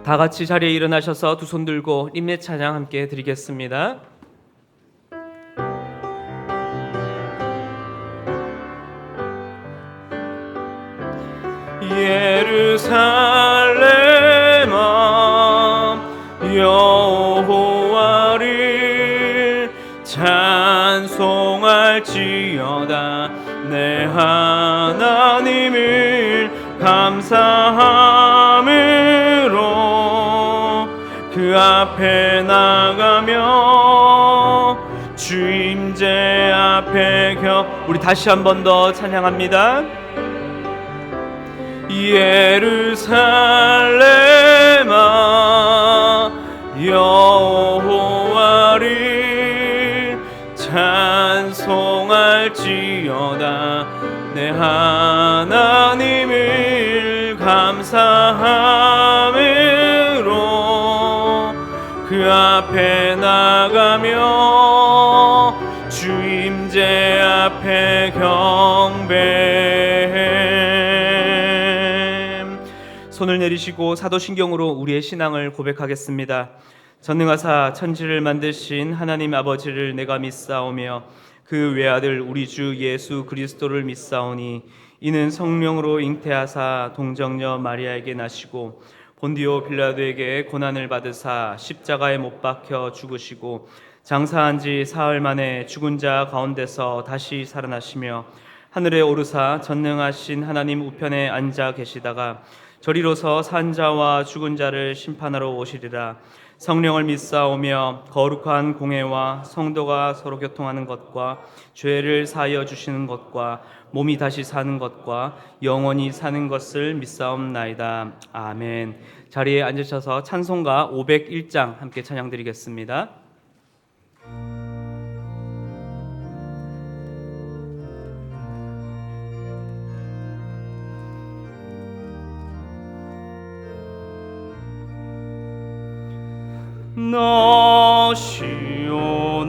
다 같이 자리에 일어나셔서 두 손 들고 인내 찬양 함께 드리겠습니다. 예루살렘아 여호와를 찬송할지어다. 내 하나님을 감사함으로 그 앞에 나가며 주임제 앞에 우리 다시 한 번 더 찬양합니다. 예루살렘아 여호와를 찬송할지어다. 내 하나님을 감사함으로 그 앞에 나가며 주임제 앞에 경배. 손을 내리시고 사도신경으로 우리의 신앙을 고백하겠습니다. 전능하사 천지를 만드신 하나님 아버지를 내가 믿사오며 그 외아들 우리 주 예수 그리스도를 믿사오니 이는 성령으로 잉태하사 동정녀 마리아에게 나시고 본디오 빌라도에게 고난을 받으사 십자가에 못 박혀 죽으시고 장사한 지 사흘 만에 죽은 자 가운데서 다시 살아나시며 하늘에 오르사 전능하신 하나님 우편에 앉아 계시다가 저리로서 산 자와 죽은 자를 심판하러 오시리라. 성령을 믿사오며 거룩한 공회와 성도가 서로 교통하는 것과 죄를 사하여 주시는 것과 몸이 다시 사는 것과 영원히 사는 것을 믿사옵나이다. 아멘. 자리에 앉으셔서 찬송가 501장 함께 찬양드리겠습니다.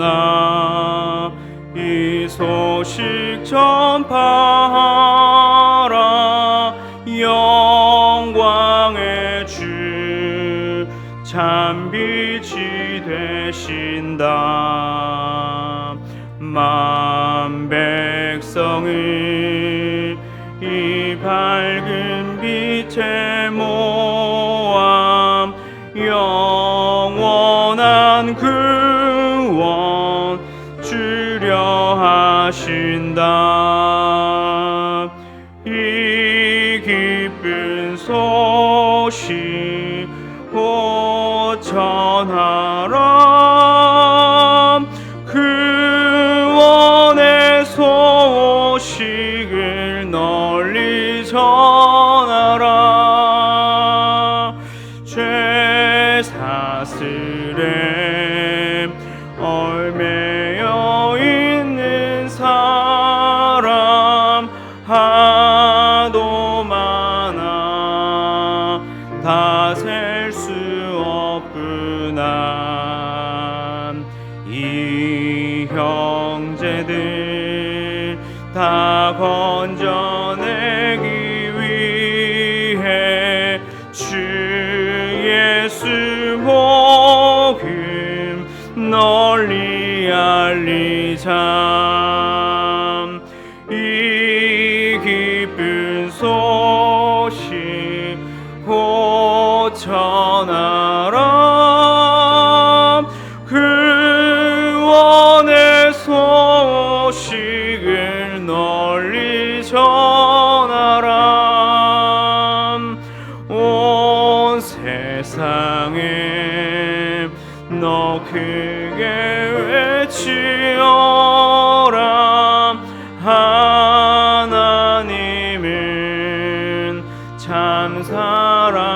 너시오나 이 소식 전파하라. 영광의 주 참 빛이 되신다. 만 백성을 이 밝은 빛에 모아 영원한 구원 주려 하신다. 이 기쁜 소식 곧 전하라. 구원의 소식을 널리 전하라. 죄 사슬에 얽매여 있는 사람 하도 많아 다 셀 수 없구나. 이 형제들 다 건져내기 위해 주 예수 복음 널리 알리자. 이 기쁜 소식 곧 전하라. 구원의 소식을 널리 전하라. 온 세상에 너 크게 외치어라. 하나님은 참 사랑이시다.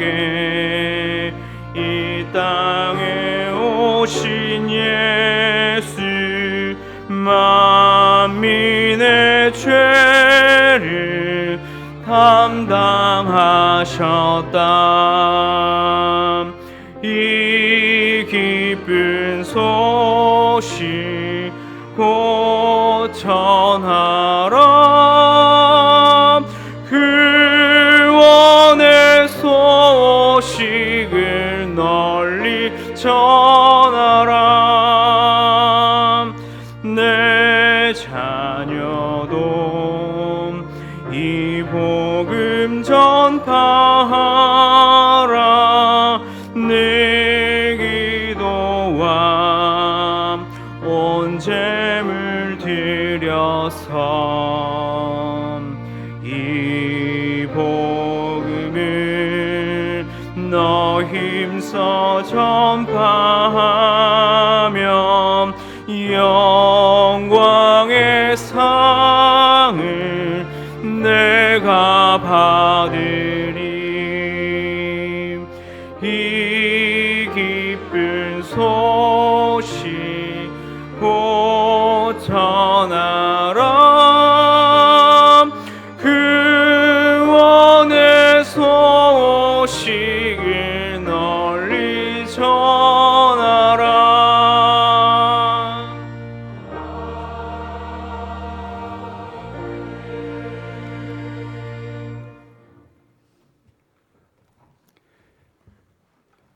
겸비하게 이 땅에 오신 예수 만민의 죄를 담당하셨다. 이 기쁜 소식 곧 전하라. 그리스도 이 복음 전파하라. 내 기도와 온 재물 드려서 이 복음을 너 힘써 전파하며 영광의 상을 내가 받으리. 이 기쁜 소식 곧 전하라. 구원의 소식을 널리 전하라.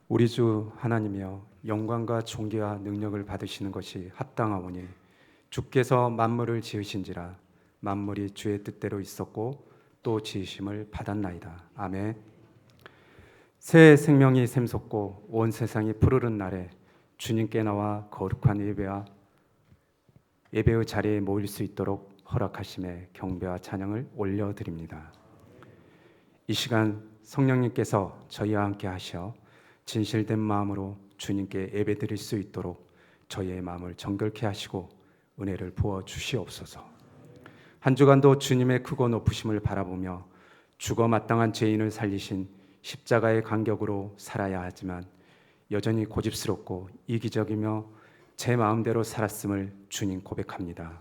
우리 주 하나님이여, 영광과 존귀와 능력을 받으시는 것이 합당하오니 주께서 만물을 지으신지라. 만물이 주의 뜻대로 있었고 또 지으심을 받았나이다. 아멘. 새 생명이 샘솟고 온 세상이 푸르른 날에 주님께 나와 거룩한 예배의 자리에 모일 수 있도록 허락하심에 경배와 찬양을 올려드립니다. 이 시간 성령님께서 저희와 함께 하셔 진실된 마음으로 주님께 예배드릴 수 있도록 저희의 마음을 정결케 하시고 은혜를 부어 주시옵소서. 한 주간도 주님의 크고 높으심을 바라보며 죽어 마땅한 죄인을 살리신 십자가의 간격으로 살아야 하지만 여전히 고집스럽고 이기적이며 제 마음대로 살았음을 주님 고백합니다.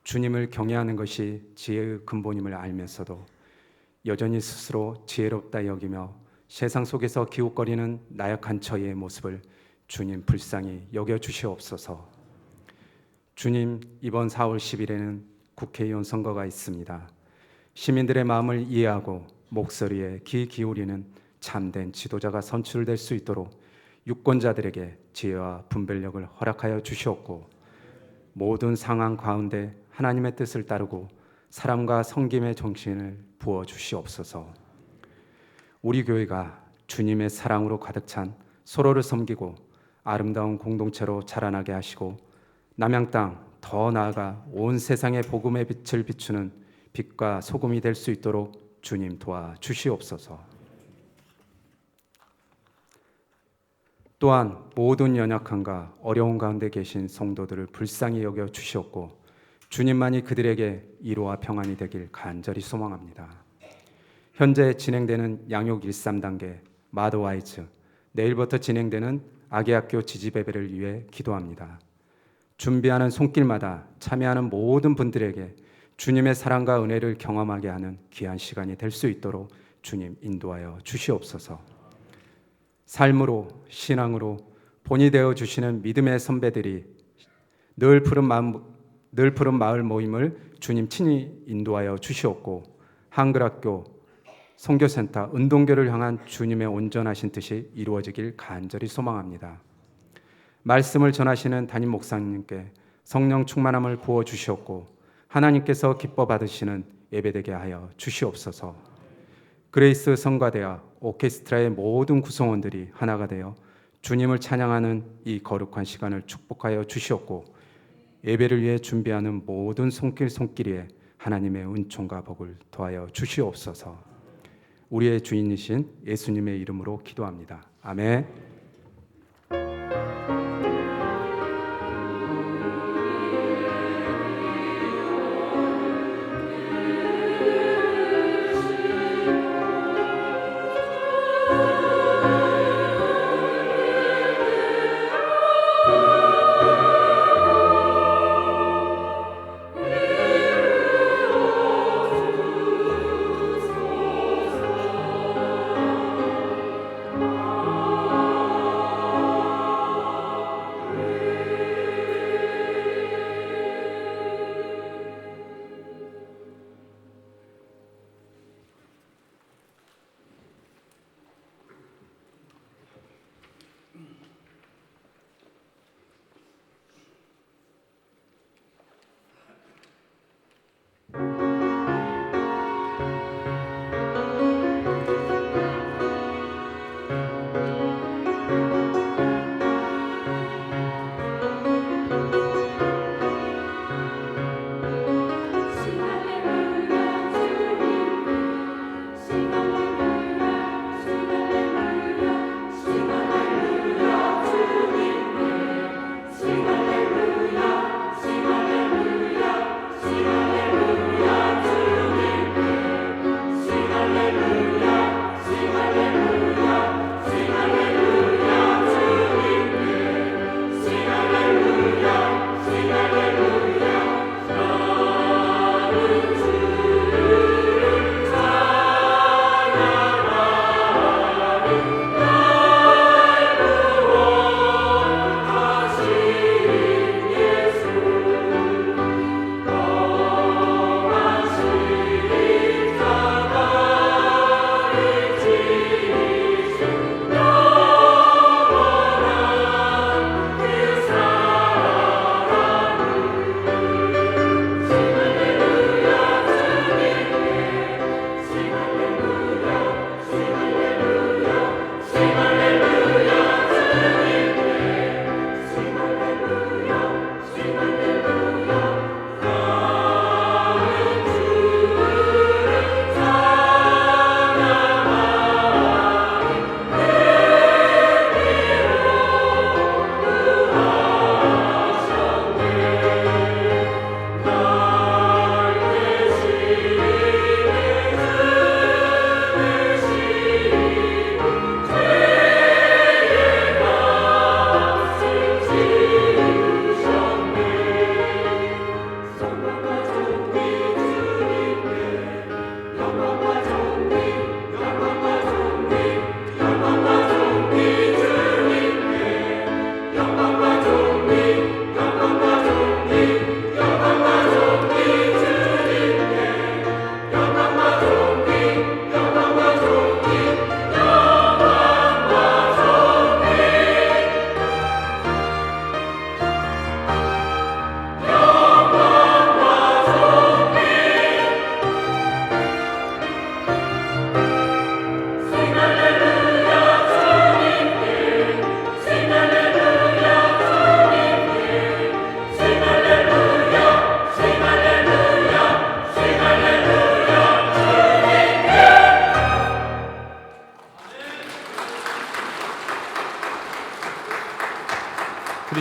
주님을 경외하는 것이 지혜의 근본임을 알면서도 여전히 스스로 지혜롭다 여기며 세상 속에서 기웃거리는 나약한 저희의 모습을 주님 불쌍히 여겨주시옵소서. 주님, 이번 4월 10일에는 국회의원 선거가 있습니다. 시민들의 마음을 이해하고 목소리에 귀 기울이는 참된 지도자가 선출될 수 있도록 유권자들에게 지혜와 분별력을 허락하여 주시옵고 모든 상황 가운데 하나님의 뜻을 따르고 사랑과 섬김의 정신을 부어 주시옵소서. 우리 교회가 주님의 사랑으로 가득 찬 서로를 섬기고 아름다운 공동체로 자라나게 하시고 남양 땅 더 나아가 온 세상의 복음의 빛을 비추는 빛과 소금이 될 수 있도록 주님 도와 주시옵소서. 또한 모든 연약함과 어려운 가운데 계신 성도들을 불쌍히 여겨 주시옵고 주님만이 그들에게 위로와 평안이 되길 간절히 소망합니다. 현재 진행되는 양육 1~3단계 마더와이즈, 내일부터 진행되는 아기학교 지지배배를 위해 기도합니다. 준비하는 손길마다 참여하는 모든 분들에게 주님의 사랑과 은혜를 경험하게 하는 귀한 시간이 될 수 있도록 주님 인도하여 주시옵소서. 삶으로 신앙으로 본이 되어 주시는 믿음의 선배들이 늘 푸른 마을 모임을 주님 친히 인도하여 주시옵고 한글학교 선교센터, 운동교를 향한 주님의 온전하신 뜻이 이루어지길 간절히 소망합니다. 말씀을 전하시는 담임 목사님께 성령 충만함을 부어 주시옵고 하나님께서 기뻐 받으시는 예배되게 하여 주시옵소서. 그레이스 성가대와 오케스트라의 모든 구성원들이 하나가 되어 주님을 찬양하는 이 거룩한 시간을 축복하여 주시옵고 예배를 위해 준비하는 모든 손길에 하나님의 은총과 복을 더하여 주시옵소서. 우리의 주인이신 예수님의 이름으로 기도합니다. 아멘.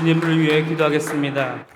주님을 위해 기도하겠습니다.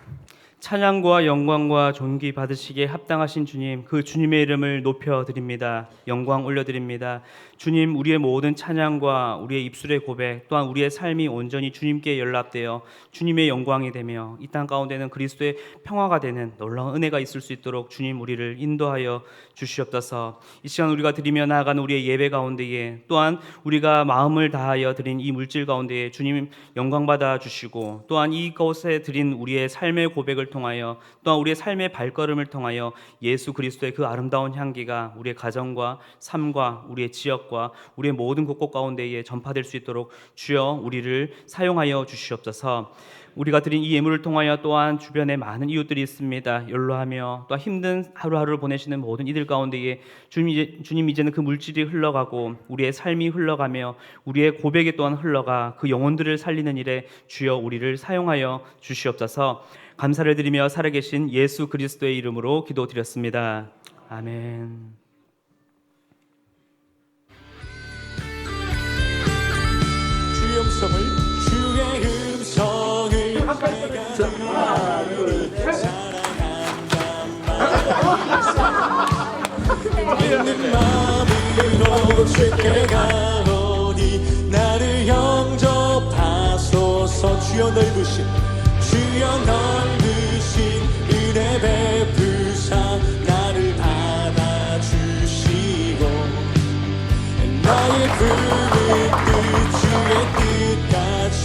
찬양과 영광과 존귀 받으시기에 합당하신 주님, 그 주님의 이름을 높여드립니다. 영광 올려드립니다. 주님, 우리의 모든 찬양과 우리의 입술의 고백, 또한 우리의 삶이 온전히 주님께 연락되어 주님의 영광이 되며 이 땅 가운데는 그리스도의 평화가 되는 놀라운 은혜가 있을 수 있도록 주님 우리를 인도하여 주시옵소서. 이 시간 우리가 드리며 나아가는 우리의 예배 가운데에, 또한 우리가 마음을 다하여 드린 이 물질 가운데에 주님 영광 받아 주시고, 또한 이곳에 드린 우리의 삶의 고백을 통하여, 또한 우리의 삶의 발걸음을 통하여 예수 그리스도의 그 아름다운 향기가 우리의 가정과 삶과 우리의 지역과 우리의 모든 곳곳 가운데에 전파될 수 있도록 주여 우리를 사용하여 주시옵소서. 우리가 드린 이 예물을 통하여 또한 주변에 많은 이웃들이 있습니다. 연로하며 또 힘든 하루하루를 보내시는 모든 이들 가운데에 주님 이제는 그 물질이 흘러가고 우리의 삶이 흘러가며 우리의 고백이 또한 흘러가 그 영혼들을 살리는 일에 주여 우리를 사용하여 주시옵소서. 감사를 드리며 살아계신 예수 그리스도의 이름으로 기도드렸습니다. 아멘. 주의 음성을 내가 너를 사랑한단 말 있는 마음으로 주께 가오니 나를 영접하소서. 주여 넓으신 은혜 베푸사 나를 받아주시고 나의 그 주의 뜻같이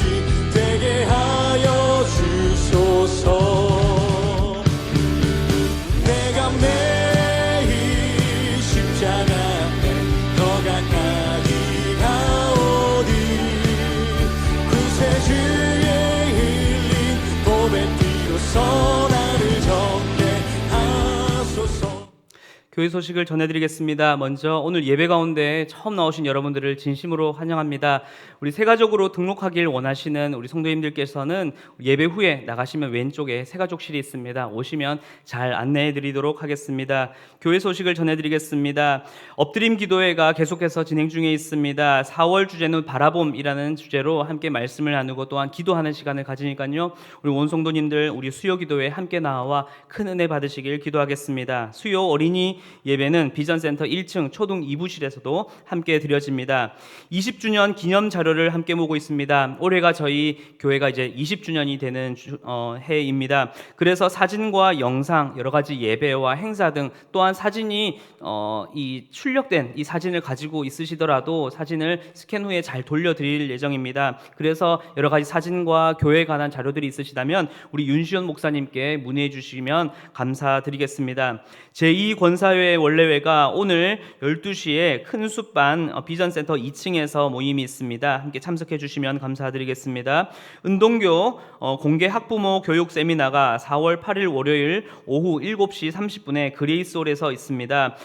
되게 하여 주소서. 내가 매일 십자가에 더 가까이 가오니 구세 주의 흘린 봄의 비로소 교회 소식을 전해드리겠습니다. 먼저 오늘 예배 가운데 처음 나오신 여러분들을 진심으로 환영합니다. 우리 새가족으로 등록하길 원하시는 우리 성도님들께서는 예배 후에 나가시면 왼쪽에 새가족실이 있습니다. 오시면 잘 안내해드리도록 하겠습니다. 교회 소식을 전해드리겠습니다. 엎드림 기도회가 계속해서 진행 중에 있습니다. 4월 주제는 바라봄이라는 주제로 함께 말씀을 나누고 또한 기도하는 시간을 가지니까요, 우리 온 성도님들 우리 수요 기도회에 함께 나와 큰 은혜 받으시길 기도하겠습니다. 수요 어린이 예배는 비전센터 1층 초등 2부실에서도 함께 드려집니다. 20주년 기념 자료를 함께 모으고 있습니다. 올해가 저희 교회가 이제 20주년이 되는 해입니다. 그래서 사진과 영상, 여러 가지 예배와 행사 등, 또한 사진이 이 출력된 이 사진을 가지고 있으시더라도 사진을 스캔 후에 잘 돌려드릴 예정입니다. 그래서 여러 가지 사진과 교회에 관한 자료들이 있으시다면 우리 윤시현 목사님께 문의해 주시면 감사드리겠습니다. 제2권사회 원래회가 오늘 12시에 큰 숲반 비전센터 2층에서 모임이 있습니다. 함께 참석해 주시면 감사드리겠습니다. 은동교 공개 학부모 교육 세미나가 4월 8일 월요일 오후 7시 30분에 그레이스홀에서 있습니다.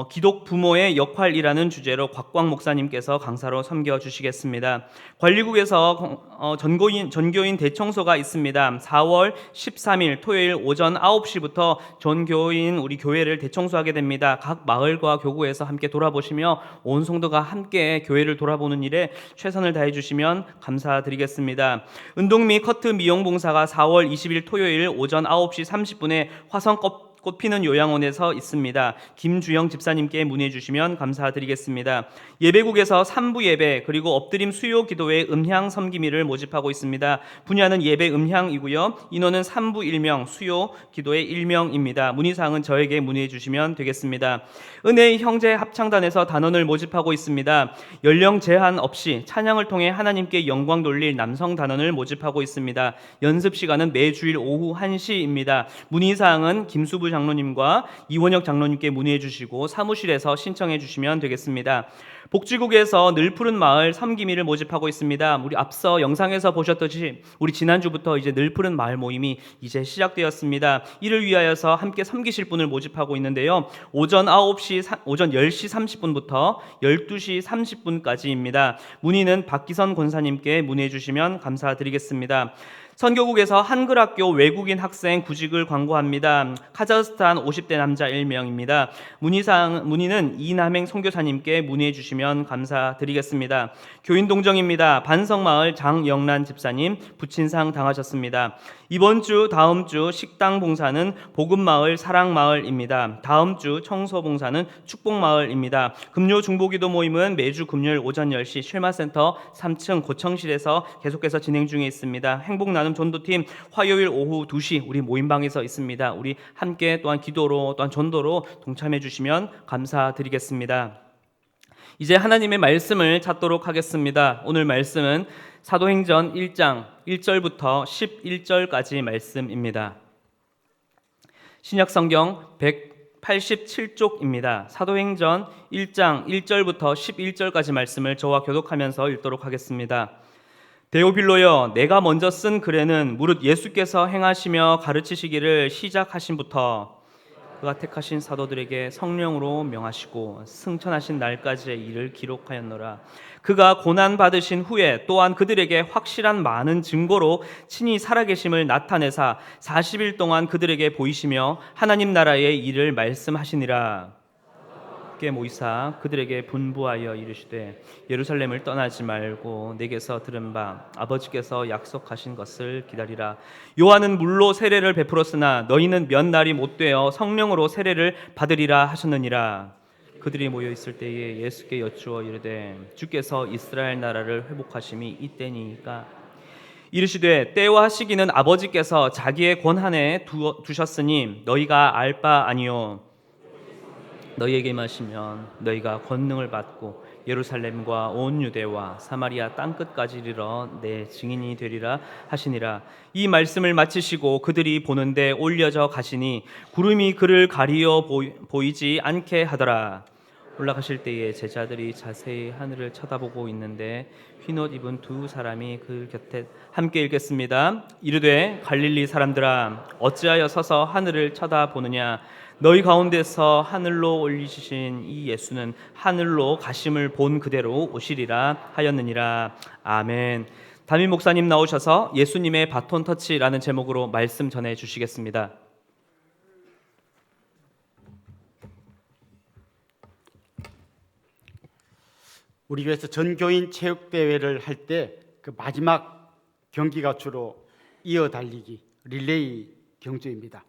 기독 부모의 역할이라는 주제로 곽광 목사님께서 강사로 섬겨주시겠습니다. 관리국에서 전교인 대청소가 있습니다. 4월 13일 토요일 오전 9시부터 전교인 우리 교회를 대청소하게 됩니다. 각 마을과 교구에서 함께 돌아보시며 온 성도가 함께 교회를 돌아보는 일에 최선을 다해 주시면 감사드리겠습니다. 운동 및 커트 미용 봉사가 4월 20일 토요일 오전 9시 30분에 화성 꽃피는 요양원에서 있습니다. 김주영 집사님께 문의해 주시면 감사드리겠습니다. 예배국에서 3부 예배 그리고 엎드림 수요 기도회 음향 섬기미를 모집하고 있습니다. 분야는 예배 음향이고요. 인원은 3부 1명, 수요 기도회 1명입니다. 문의사항은 저에게 문의해 주시면 되겠습니다. 은혜의 형제 합창단에서 단원을 모집하고 있습니다. 연령 제한 없이 찬양을 통해 하나님께 영광 돌릴 남성 단원을 모집하고 있습니다. 연습 시간은 매주일 오후 1시입니다. 문의사항은 김수부 장로님과 이원혁 장로님께 문의해 주시고 사무실에서 신청해 주시면 되겠습니다. 복지국에서 늘푸른 마을 섬기미를 모집하고 있습니다. 우리 앞서 영상에서 보셨듯이 우리 지난주부터 이제 늘푸른 마을 모임이 이제 시작되었습니다. 이를 위하여서 함께 섬기실 분을 모집하고 있는데요. 오전 10시 30분부터 12시 30분까지입니다. 문의는 박기선 권사님께 문의해 주시면 감사드리겠습니다. 선교국에서 한글학교 외국인 학생 구직을 광고합니다. 카자흐스탄 50대 남자 1명입니다. 문의는 이남행 선교사님께 문의해 주시면 감사드리겠습니다. 교인 동정입니다. 반성마을 장영란 집사님 부친상 당하셨습니다. 이번 주 다음 주 식당 봉사는 복음마을 사랑마을입니다. 다음 주 청소봉사는 축복마을입니다. 금요 중보기도 모임은 매주 금요일 오전 10시 쉘마센터 3층 고청실에서 계속해서 진행 중에 있습니다. 행복나눔 전도팀 화요일 오후 2시 우리 모임방에서 있습니다. 우리 함께 또한 기도로 또한 전도로 동참해 주시면 감사드리겠습니다. 이제 하나님의 말씀을 찾도록 하겠습니다. 오늘 말씀은 사도행전 1장 1절부터 11절까지 말씀입니다. 신약성경 187쪽입니다. 사도행전 1장 1절부터 11절까지 말씀을 저와 교독하면서 읽도록 하겠습니다. 데오빌로여, 내가 먼저 쓴 글에는 무릇 예수께서 행하시며 가르치시기를 시작하신부터 그가 택하신 사도들에게 성령으로 명하시고 승천하신 날까지의 일을 기록하였노라. 그가 고난 받으신 후에 또한 그들에게 확실한 많은 증거로 친히 살아계심을 나타내사 40일 동안 그들에게 보이시며 하나님 나라의 일을 말씀하시니라. 모이사 그들에게 분부하여 이르시되 예루살렘을 떠나지 말고 내게서 들은 바 아버지께서 약속하신 것을 기다리라. 요한은 물로 세례를 베풀었으나 너희는 몇 날이 못 되어 성령으로 세례를 받으리라 하셨느니라. 그들이 모여 있을 때에 예수께 여쭈어 이르되 주께서 이스라엘 나라를 회복하심이 이때니까 이르시되 때와 시기는 아버지께서 자기의 권한에 두셨으니 너희가 알 바 아니요 너희에게 마시면 너희가 권능을 받고 예루살렘과 온 유대와 사마리아 땅끝까지 이르러 내 증인이 되리라 하시니라. 이 말씀을 마치시고 그들이 보는데 올려져 가시니 구름이 그를 가리어 보이지 않게 하더라. 올라가실 때에 제자들이 자세히 하늘을 쳐다보고 있는데 흰옷 입은 두 사람이 그 곁에 함께 읽겠습니다. 이르되 갈릴리 사람들아 어찌하여 서서 하늘을 쳐다보느냐. 너희 가운데서 하늘로 올리신 이 예수는 하늘로 가심을 본 그대로 오시리라 하였느니라. 아멘. 담임 목사님 나오셔서 예수님의 바톤 터치라는 제목으로 말씀 전해 주시겠습니다. 우리 교회에서 전교인 체육대회를 할 때 그 마지막 경기가 주로 이어 달리기 릴레이 경주입니다.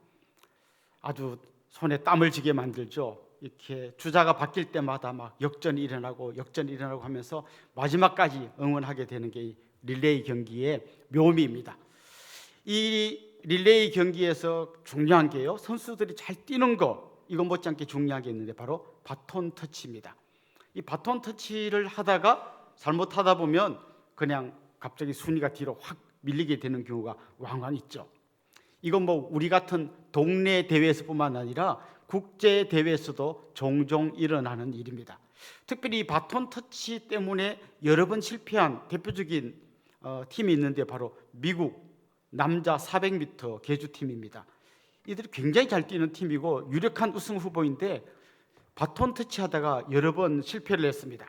아주 손에 땀을 쥐게 만들죠. 이렇게 주자가 바뀔 때마다 막 역전이 일어나고 하면서 마지막까지 응원하게 되는 게 이 릴레이 경기의 묘미입니다. 이 릴레이 경기에서 중요한 게요, 선수들이 잘 뛰는 거 이거 못지않게 중요한 게 있는데 바로 바톤 터치입니다. 이 바톤 터치를 하다가 잘못하다 보면 그냥 갑자기 순위가 뒤로 확 밀리게 되는 경우가 왕왕 있죠. 이건 뭐 우리 같은 동네 대회에서뿐만 아니라 국제 대회에서도 종종 일어나는 일입니다. 특별히 이 바톤 터치 때문에 여러 번 실패한 대표적인 팀이 있는데 바로 미국 남자 400m 계주팀입니다. 이들이 굉장히 잘 뛰는 팀이고 유력한 우승 후보인데 바톤 터치하다가 여러 번 실패를 했습니다.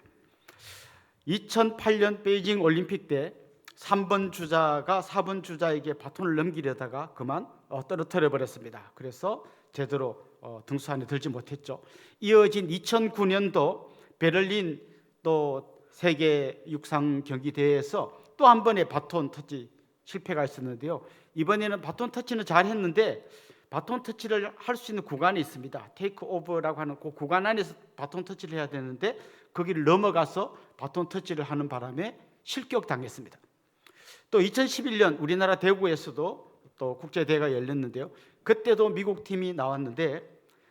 2008년 베이징 올림픽 때 3번 주자가 4번 주자에게 바톤을 넘기려다가 그만 떨어뜨려 버렸습니다. 그래서 제대로 등수 안에 들지 못했죠. 이어진 2009년도 베를린 또 세계 육상 경기 대회에서 또 한 번의 바톤 터치 실패가 있었는데요. 이번에는 바톤 터치는 잘했는데 바톤 터치를 할 수 있는 구간이 있습니다. 테이크 오버라고 하는 그 구간 안에서 바톤 터치를 해야 되는데 거기를 넘어가서 바톤 터치를 하는 바람에 실격당했습니다. 또 2011년 우리나라 대구에서도 또 국제대회가 열렸는데요. 그때도 미국 팀이 나왔는데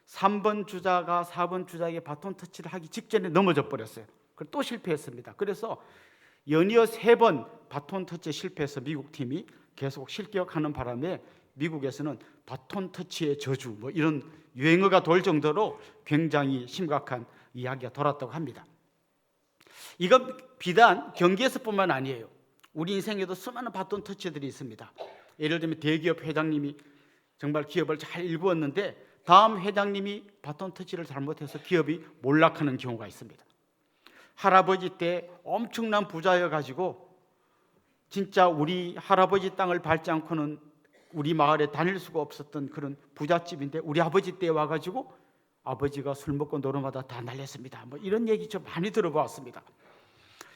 3번 주자가 4번 주자에게 바톤 터치를 하기 직전에 넘어져 버렸어요. 그리고 또 실패했습니다. 그래서 연이어 3번 바톤 터치에 실패해서 미국 팀이 계속 실격하는 바람에 미국에서는 바톤 터치의 저주 뭐 이런 유행어가 돌 정도로 굉장히 심각한 이야기가 돌았다고 합니다. 이건 비단 경기에서뿐만 아니에요. 우리 인생에도 수많은 바톤 터치들이 있습니다. 예를 들면 대기업 회장님이 정말 기업을 잘 일구었는데 다음 회장님이 바톤 터치를 잘못해서 기업이 몰락하는 경우가 있습니다. 할아버지 때 엄청난 부자여 가지고 진짜 우리 할아버지 땅을 밟지 않고는 우리 마을에 다닐 수가 없었던 그런 부잣집인데 우리 아버지 때에 와가지고 아버지가 술 먹고 노름하다 다 날렸습니다. 뭐 이런 얘기 좀 많이 들어보았습니다.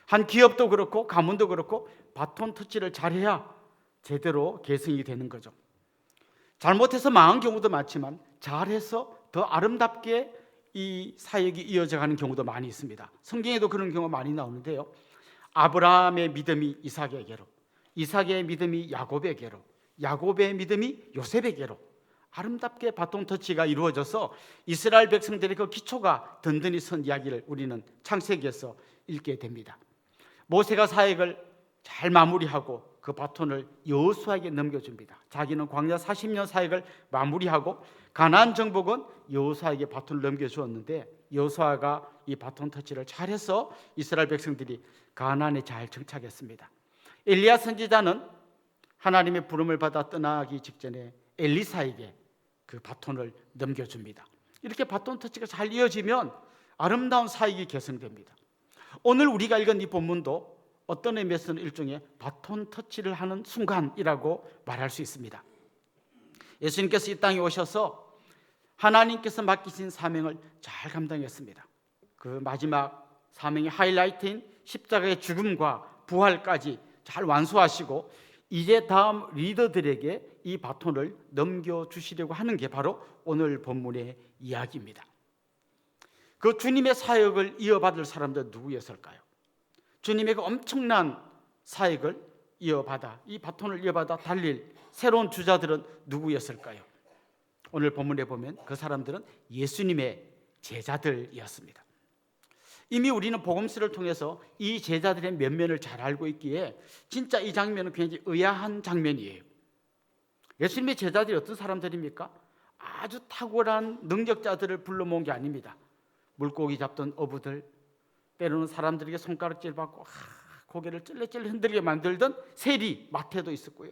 한 기업도 그렇고 가문도 그렇고 바톤 터치를 잘해야 제대로 계승이 되는 거죠. 잘못해서 망한 경우도 많지만 잘해서 더 아름답게 이 사역이 이어져 가는 경우도 많이 있습니다. 성경에도 그런 경우가 많이 나오는데요. 아브라함의 믿음이 이삭에게로, 이삭의 믿음이 야곱에게로, 야곱의 믿음이 요셉에게로 아름답게 바톤 터치가 이루어져서 이스라엘 백성들의 그 기초가 든든히 선 이야기를 우리는 창세기에서 읽게 됩니다. 모세가 사역을 잘 마무리하고 그 바톤을 여호수아에게 넘겨줍니다. 자기는 광야 40년 사역을 마무리하고 가나안 정복은 여호수아에게 바톤을 넘겨주었는데 여호수아가 이 바톤 터치를 잘해서 이스라엘 백성들이 가나안에 잘 정착했습니다. 엘리야 선지자는 하나님의 부름을 받아 떠나기 직전에 엘리사에게 그 바톤을 넘겨줍니다. 이렇게 바톤 터치가 잘 이어지면 아름다운 사역이 개성됩니다. 오늘 우리가 읽은 이 본문도 어떤 의미에서는 일종의 바톤 터치를 하는 순간이라고 말할 수 있습니다. 예수님께서 이 땅에 오셔서 하나님께서 맡기신 사명을 잘 감당했습니다. 그 마지막 사명의 하이라이트인 십자가의 죽음과 부활까지 잘 완수하시고 이제 다음 리더들에게 이 바톤을 넘겨주시려고 하는 게 바로 오늘 본문의 이야기입니다. 그 주님의 사역을 이어받을 사람들 누구였을까요? 주님의 그 엄청난 사역을 이어받아 이 바톤을 이어받아 달릴 새로운 주자들은 누구였을까요? 오늘 본문에 보면 그 사람들은 예수님의 제자들이었습니다. 이미 우리는 복음서를 통해서 이 제자들의 면면을 잘 알고 있기에 진짜 이 장면은 굉장히 의아한 장면이에요. 예수님의 제자들이 어떤 사람들입니까? 아주 탁월한 능력자들을 불러 모은 게 아닙니다. 물고기 잡던 어부들, 때로는 사람들에게 손가락질 받고 고개를 찔레찔레 흔들게 만들던 세리, 마태도 있었고요.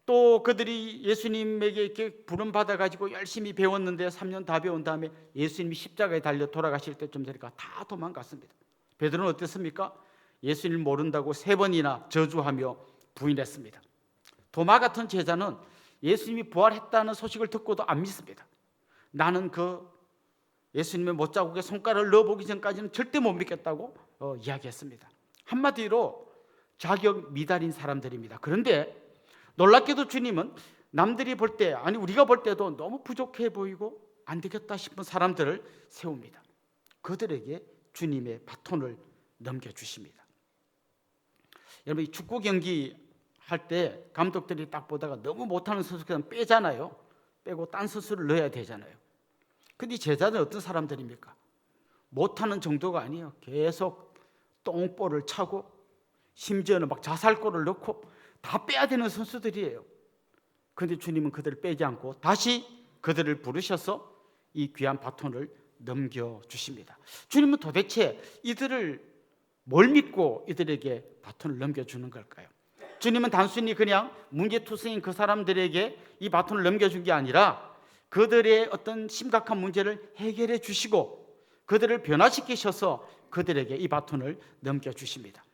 또 그들이 예수님에게 이렇게 부름받아 가지고 열심히 배웠는데 3년 다 배운 다음에 예수님이 십자가에 달려 돌아가실 때쯤 되니까 다 도망갔습니다. 베드로는 어땠습니까? 예수님을 모른다고 3번이나 저주하며 부인했습니다. 도마 같은 제자는 예수님이 부활했다는 소식을 듣고도 안 믿습니다. 나는 그 예수님의 못자국에 손가락을 넣어보기 전까지는 절대 못 믿겠다고 이야기했습니다. 한마디로 자격 미달인 사람들입니다. 그런데 놀랍게도 주님은 남들이 볼 때, 아니 우리가 볼 때도 너무 부족해 보이고 안 되겠다 싶은 사람들을 세웁니다. 그들에게 주님의 바톤을 넘겨주십니다. 여러분, 이 축구 경기 할 때 감독들이 딱 보다가 너무 못하는 선수 그냥 빼잖아요. 빼고 딴 선수를 넣어야 되잖아요. 근데 제자들은 어떤 사람들입니까? 못하는 정도가 아니에요. 계속 똥볼을 차고 심지어는 막 자살골을 넣고 다 빼야 되는 선수들이에요. 그런데 주님은 그들을 빼지 않고 다시 그들을 부르셔서 이 귀한 바톤을 넘겨주십니다. 주님은 도대체 이들을 뭘 믿고 이들에게 바톤을 넘겨주는 걸까요? 주님은 단순히 그냥 문제투성인 그 사람들에게 이 바톤을 넘겨준 게 아니라 그들의 어떤 심각한 문제를 해결해 주시고 그들을 변화시키셔서 그들에게 이 바톤을 넘겨주십니다.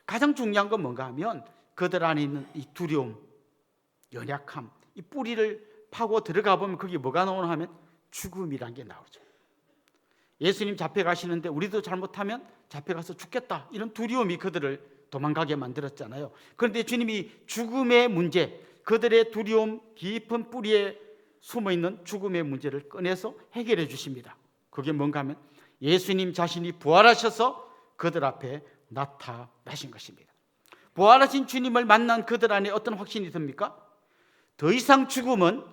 가장 중요한 건 뭔가 하면 그들 안에 있는 이 두려움, 연약함, 이 뿌리를 파고 들어가 보면 거기 뭐가 나오나 하면 죽음이란 게 나오죠. 예수님 잡혀가시는데 우리도 잘못하면 잡혀가서 죽겠다 이런 두려움이 그들을 도망가게 만들었잖아요. 그런데 주님이 죽음의 문제, 그들의 두려움 깊은 뿌리에 숨어있는 죽음의 문제를 꺼내서 해결해 주십니다. 그게 뭔가 하면 예수님 자신이 부활하셔서 그들 앞에 나타나신 것입니다. 부활하신 주님을 만난 그들 안에 어떤 확신이 듭니까? 더 이상 죽음은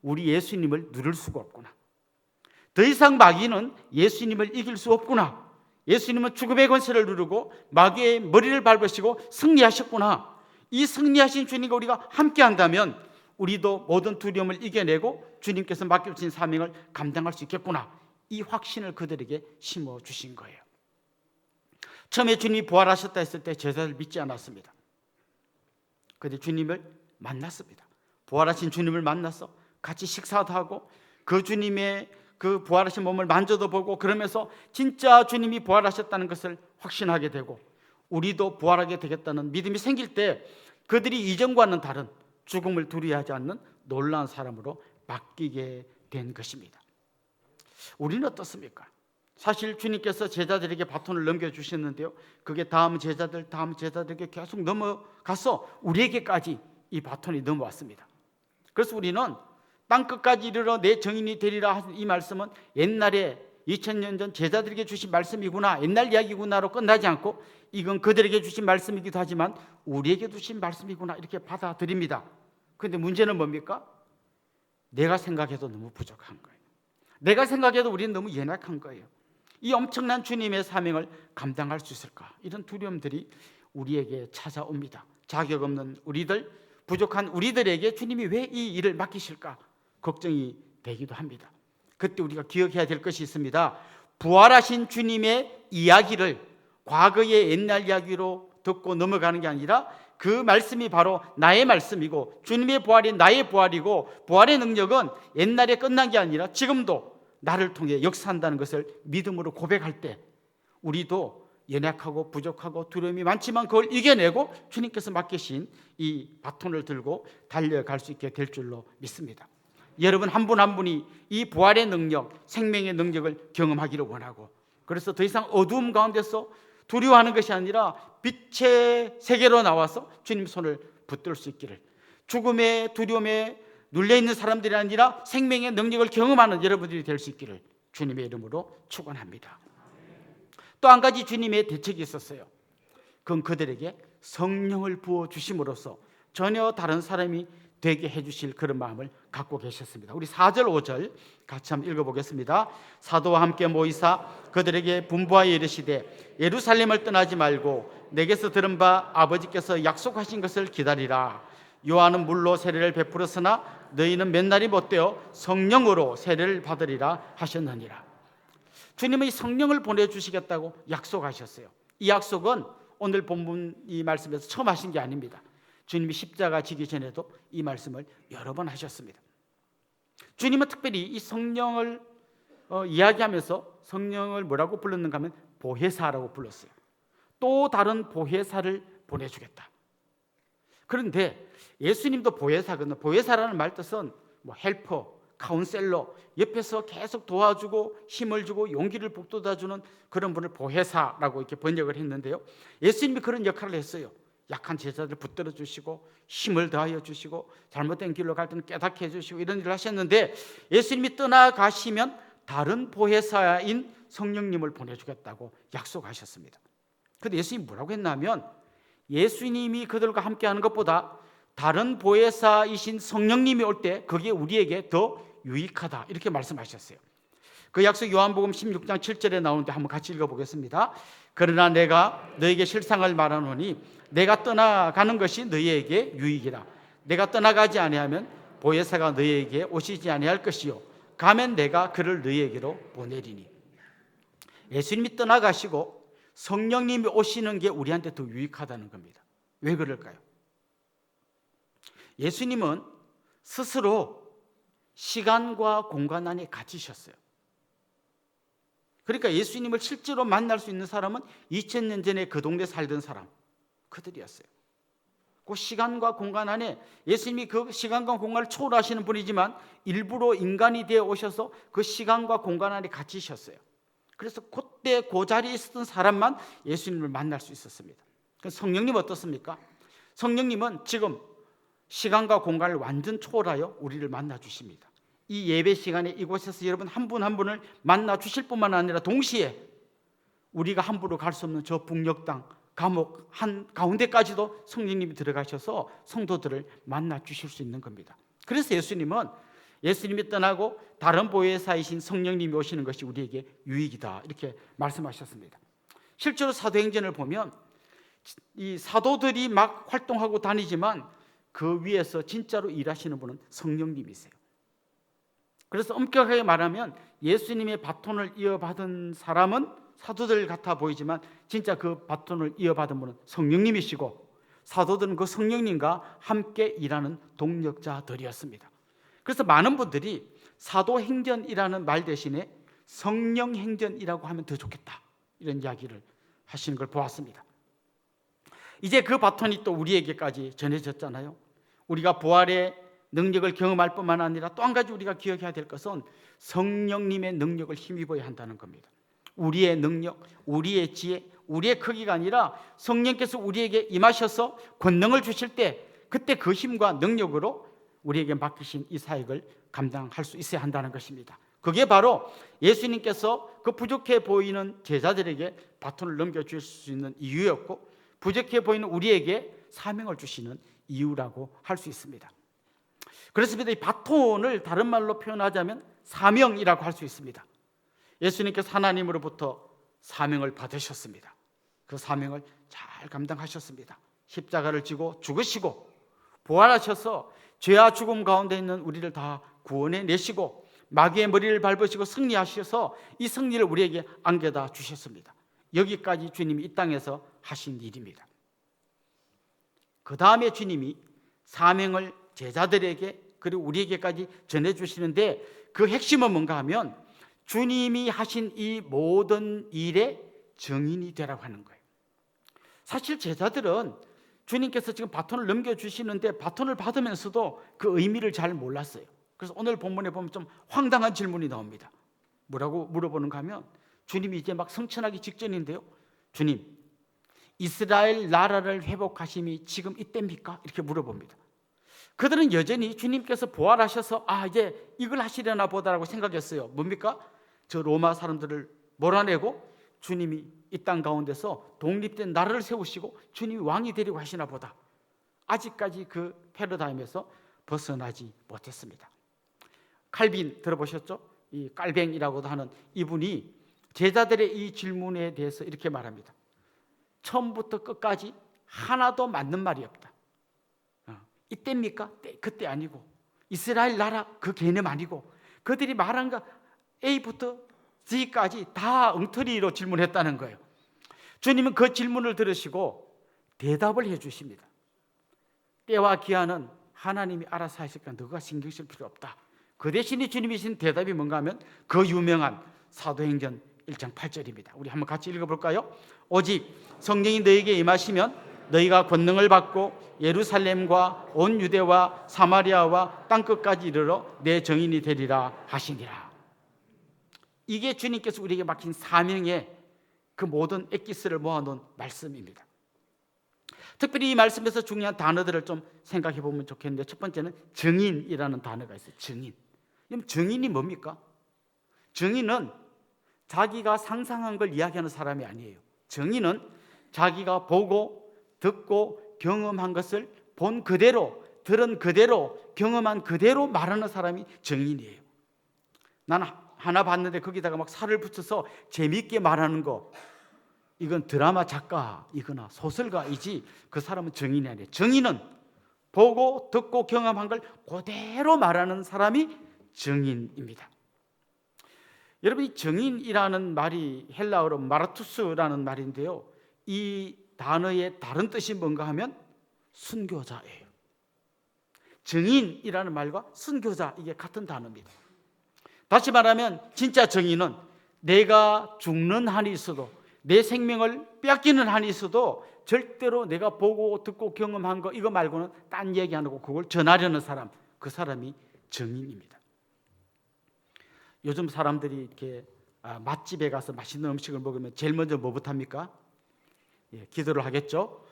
우리 예수님을 누를 수가 없구나. 더 이상 마귀는 예수님을 이길 수 없구나. 예수님은 죽음의 권세를 누르고 마귀의 머리를 밟으시고 승리하셨구나. 이 승리하신 주님과 우리가 함께 한다면 우리도 모든 두려움을 이겨내고 주님께서 맡겨주신 사명을 감당할 수 있겠구나. 이 확신을 그들에게 심어주신 거예요. 처음에 주님이 부활하셨다 했을 때 제자들 믿지 않았습니다. 그런데 주님을 만났습니다. 부활하신 주님을 만나서 같이 식사도 하고 그 주님의 그 부활하신 몸을 만져도 보고 그러면서 진짜 주님이 부활하셨다는 것을 확신하게 되고 우리도 부활하게 되겠다는 믿음이 생길 때 그들이 이전과는 다른 죽음을 두려워하지 않는 놀라운 사람으로 바뀌게 된 것입니다. 우리는 어떻습니까? 사실 주님께서 제자들에게 바톤을 넘겨주셨는데요, 그게 다음 제자들에게 계속 넘어가서 우리에게까지 이 바톤이 넘어왔습니다. 그래서 우리는 땅끝까지 이르러 내 정인이 되리라 하신 이 말씀은 옛날에 2000년 전 제자들에게 주신 말씀이구나, 옛날 이야기구나로 끝나지 않고 이건 그들에게 주신 말씀이기도 하지만 우리에게 주신 말씀이구나 이렇게 받아들입니다. 그런데 문제는 뭡니까? 내가 생각해도 너무 부족한 거예요. 내가 생각해도 우리는 너무 연약한 거예요. 이 엄청난 주님의 사명을 감당할 수 있을까? 이런 두려움들이 우리에게 찾아옵니다. 자격 없는 우리들, 부족한 우리들에게 주님이 왜 이 일을 맡기실까? 걱정이 되기도 합니다. 그때 우리가 기억해야 될 것이 있습니다. 부활하신 주님의 이야기를 과거의 옛날 이야기로 듣고 넘어가는 게 아니라 그 말씀이 바로 나의 말씀이고 주님의 부활이 나의 부활이고 부활의 능력은 옛날에 끝난 게 아니라 지금도 나를 통해 역사한다는 것을 믿음으로 고백할 때 우리도 연약하고 부족하고 두려움이 많지만 그걸 이겨내고 주님께서 맡기신 이 바톤을 들고 달려갈 수 있게 될 줄로 믿습니다. 여러분 한 분 한 분이 이 부활의 능력, 생명의 능력을 경험하기를 원하고, 그래서 더 이상 어두움 가운데서 두려워하는 것이 아니라 빛의 세계로 나와서 주님 손을 붙들 수 있기를, 죽음의 두려움에 눌려있는 사람들이 아니라 생명의 능력을 경험하는 여러분들이 될 수 있기를 주님의 이름으로 축원합니다. 또 한 가지 주님의 대책이 있었어요. 그건 그들에게 성령을 부어주심으로써 전혀 다른 사람이 되게 해주실 그런 마음을 갖고 계셨습니다. 우리 4절 5절 같이 한번 읽어보겠습니다. 사도와 함께 모이사 그들에게 분부하여 이르시되 예루살렘을 떠나지 말고 내게서 들은 바 아버지께서 약속하신 것을 기다리라. 요한은 물로 세례를 베풀었으나 너희는 몇 날이 못되어 성령으로 세례를 받으리라 하셨느니라. 주님은 이 성령을 보내주시겠다고 약속하셨어요. 이 약속은 오늘 본문 이 말씀에서 처음 하신 게 아닙니다. 주님이 십자가 지기 전에도 이 말씀을 여러 번 하셨습니다. 주님은 특별히 이 성령을 이야기하면서 성령을 뭐라고 불렀는가 하면 보혜사라고 불렀어요. 또 다른 보혜사를 보내주겠다. 그런데 예수님도 보혜사거든요. 보혜사라는 말 뜻은 뭐 헬퍼, 카운셀러, 옆에서 계속 도와주고 힘을 주고 용기를 북돋아주는 그런 분을 보혜사라고 이렇게 번역을 했는데요, 예수님이 그런 역할을 했어요. 약한 제자들 붙들어 주시고 힘을 더하여 주시고 잘못된 길로 갈 때는 깨닫게 해주시고 이런 일을 하셨는데, 예수님이 떠나가시면 다른 보혜사인 성령님을 보내주겠다고 약속하셨습니다. 그런데 예수님이 뭐라고 했냐면, 예수님이 그들과 함께하는 것보다 다른 보혜사이신 성령님이 올 때 그게 우리에게 더 유익하다 이렇게 말씀하셨어요. 그 약속 요한복음 16장 7절에 나오는데 한번 같이 읽어보겠습니다. 그러나 내가 너에게 실상을 말하노니 내가 떠나가는 것이 너희에게 유익이라. 내가 떠나가지 아니하면 보혜사가 너희에게 오시지 아니할 것이요 가면 내가 그를 너희에게로 보내리니. 예수님이 떠나가시고 성령님이 오시는 게 우리한테 더 유익하다는 겁니다. 왜 그럴까요? 예수님은 스스로 시간과 공간 안에 갇히셨어요. 그러니까 예수님을 실제로 만날 수 있는 사람은 2000년 전에 그 동네 살던 사람, 그들이었어요. 그 시간과 공간 안에 예수님이 그 시간과 공간을 초월하시는 분이지만 일부러 인간이 되어 오셔서 그 시간과 공간 안에 갇히셨어요. 그래서 그때 그 자리에 있었던 사람만 예수님을 만날 수 있었습니다. 성령님 어떻습니까? 성령님은 지금 시간과 공간을 완전 초월하여 우리를 만나 주십니다. 이 예배 시간에 이곳에서 여러분 한 분 한 분을 만나 주실 뿐만 아니라 동시에 우리가 함부로 갈 수 없는 저 북녘 땅 감옥 한 가운데까지도 성령님이 들어가셔서 성도들을 만나 주실 수 있는 겁니다. 그래서 예수님이 떠나고 다른 보혜사이신 성령님이 오시는 것이 우리에게 유익이다 이렇게 말씀하셨습니다. 실제로 사도행전을 보면 이 사도들이 막 활동하고 다니지만 그 위에서 진짜로 일하시는 분은 성령님이세요. 그래서 엄격하게 말하면 예수님의 바톤을 이어받은 사람은 사도들 같아 보이지만 진짜 그 바톤을 이어받은 분은 성령님이시고 사도들은 그 성령님과 함께 일하는 동력자들이었습니다. 그래서 많은 분들이 사도행전이라는 말 대신에 성령행전이라고 하면 더 좋겠다 이런 이야기를 하시는 걸 보았습니다. 이제 그 바톤이 또 우리에게까지 전해졌잖아요. 우리가 부활의 능력을 경험할 뿐만 아니라 또 한 가지 우리가 기억해야 될 것은 성령님의 능력을 힘입어야 한다는 겁니다. 우리의 능력, 우리의 지혜, 우리의 크기가 아니라 성령께서 우리에게 임하셔서 권능을 주실 때 그때 그 힘과 능력으로 우리에게 맡기신 이 사역을 감당할 수 있어야 한다는 것입니다. 그게 바로 예수님께서 그 부족해 보이는 제자들에게 바톤을 넘겨주실 수 있는 이유였고, 부족해 보이는 우리에게 사명을 주시는 이유라고 할 수 있습니다. 그렇습니다. 이 바톤을 다른 말로 표현하자면 사명이라고 할 수 있습니다. 예수님께서 하나님으로부터 사명을 받으셨습니다. 그 사명을 잘 감당하셨습니다. 십자가를 지고 죽으시고 부활하셔서 죄와 죽음 가운데 있는 우리를 다 구원해 내시고 마귀의 머리를 밟으시고 승리하셔서 이 승리를 우리에게 안겨다 주셨습니다. 여기까지 주님이 이 땅에서 하신 일입니다. 그 다음에 주님이 사명을 제자들에게 그리고 우리에게까지 전해주시는데 그 핵심은 뭔가 하면 주님이 하신 이 모든 일의 증인이 되라고 하는 거예요. 사실 제자들은 주님께서 지금 바톤을 넘겨주시는데 바톤을 받으면서도 그 의미를 잘 몰랐어요. 그래서 오늘 본문에 보면 좀 황당한 질문이 나옵니다. 뭐라고 물어보는가 하면 주님이 이제 막 성천하기 직전인데요. 주님, 이스라엘 나라를 회복하심이 지금 이때입니까? 이렇게 물어봅니다. 그들은 여전히 주님께서 부활하셔서 이제 이걸 하시려나 보다라고 생각했어요. 뭡니까? 저 로마 사람들을 몰아내고 주님이 이 땅 가운데서 독립된 나라를 세우시고 주님이 왕이 되려고 하시나 보다. 아직까지 그 패러다임에서 벗어나지 못했습니다. 칼빈 들어보셨죠? 이 깔뱅이라고도 하는 이분이 제자들의 이 질문에 대해서 이렇게 말합니다. 처음부터 끝까지 하나도 맞는 말이 없다. 이때입니까? 그때 아니고 이스라엘 나라 그 개념 아니고 그들이 말한 거 A부터 Z까지 다 엉터리로 질문했다는 거예요. 주님은 그 질문을 들으시고 대답을 해 주십니다. 때와 기한은 하나님이 알아서 하시니까 너가 신경 쓸 필요 없다. 그 대신에 주님이 주신 대답이 뭔가 하면 그 유명한 사도행전 1장 8절입니다. 우리 한번 같이 읽어볼까요? 오직 성령이 너에게 임하시면 너희가 권능을 받고 예루살렘과 온 유대와 사마리아와 땅끝까지 이르러 내 증인이 되리라 하시니라. 이게 주님께서 우리에게 맡긴 사명의 그 모든 엑기스를 모아놓은 말씀입니다. 특별히 이 말씀에서 중요한 단어들을 좀 생각해 보면 좋겠는데, 첫 번째는 증인이라는 단어가 있어요. 증인. 그럼 증인이 뭡니까? 증인은 자기가 상상한 걸 이야기하는 사람이 아니에요. 증인은 자기가 보고 듣고 경험한 것을 본 그대로, 들은 그대로, 경험한 그대로 말하는 사람이 증인이에요. 나는 하나 봤는데 거기다가 막 살을 붙여서 재미있게 말하는 거, 이건 드라마 작가이거나 소설가이지 그 사람은 증인이 아니에요. 증인은 보고 듣고 경험한 걸 그대로 말하는 사람이 증인입니다. 여러분, 이 증인이라는 말이 헬라어로 마라투스라는 말인데요, 이 단어의 다른 뜻이 뭔가 하면 순교자예요. 증인이라는 말과 순교자, 이게 같은 단어입니다. 다시 말하면 진짜 증인은 내가 죽는 한이 있어도, 내 생명을 빼앗기는 한이 있어도 절대로 내가 보고 듣고 경험한 거 이거 말고는 딴 얘기 안 하고 그걸 전하려는 사람, 그 사람이 증인입니다. 요즘 사람들이 이렇게 맛집에 가서 맛있는 음식을 먹으면 제일 먼저 뭐부터 합니까? 기도를 하겠죠.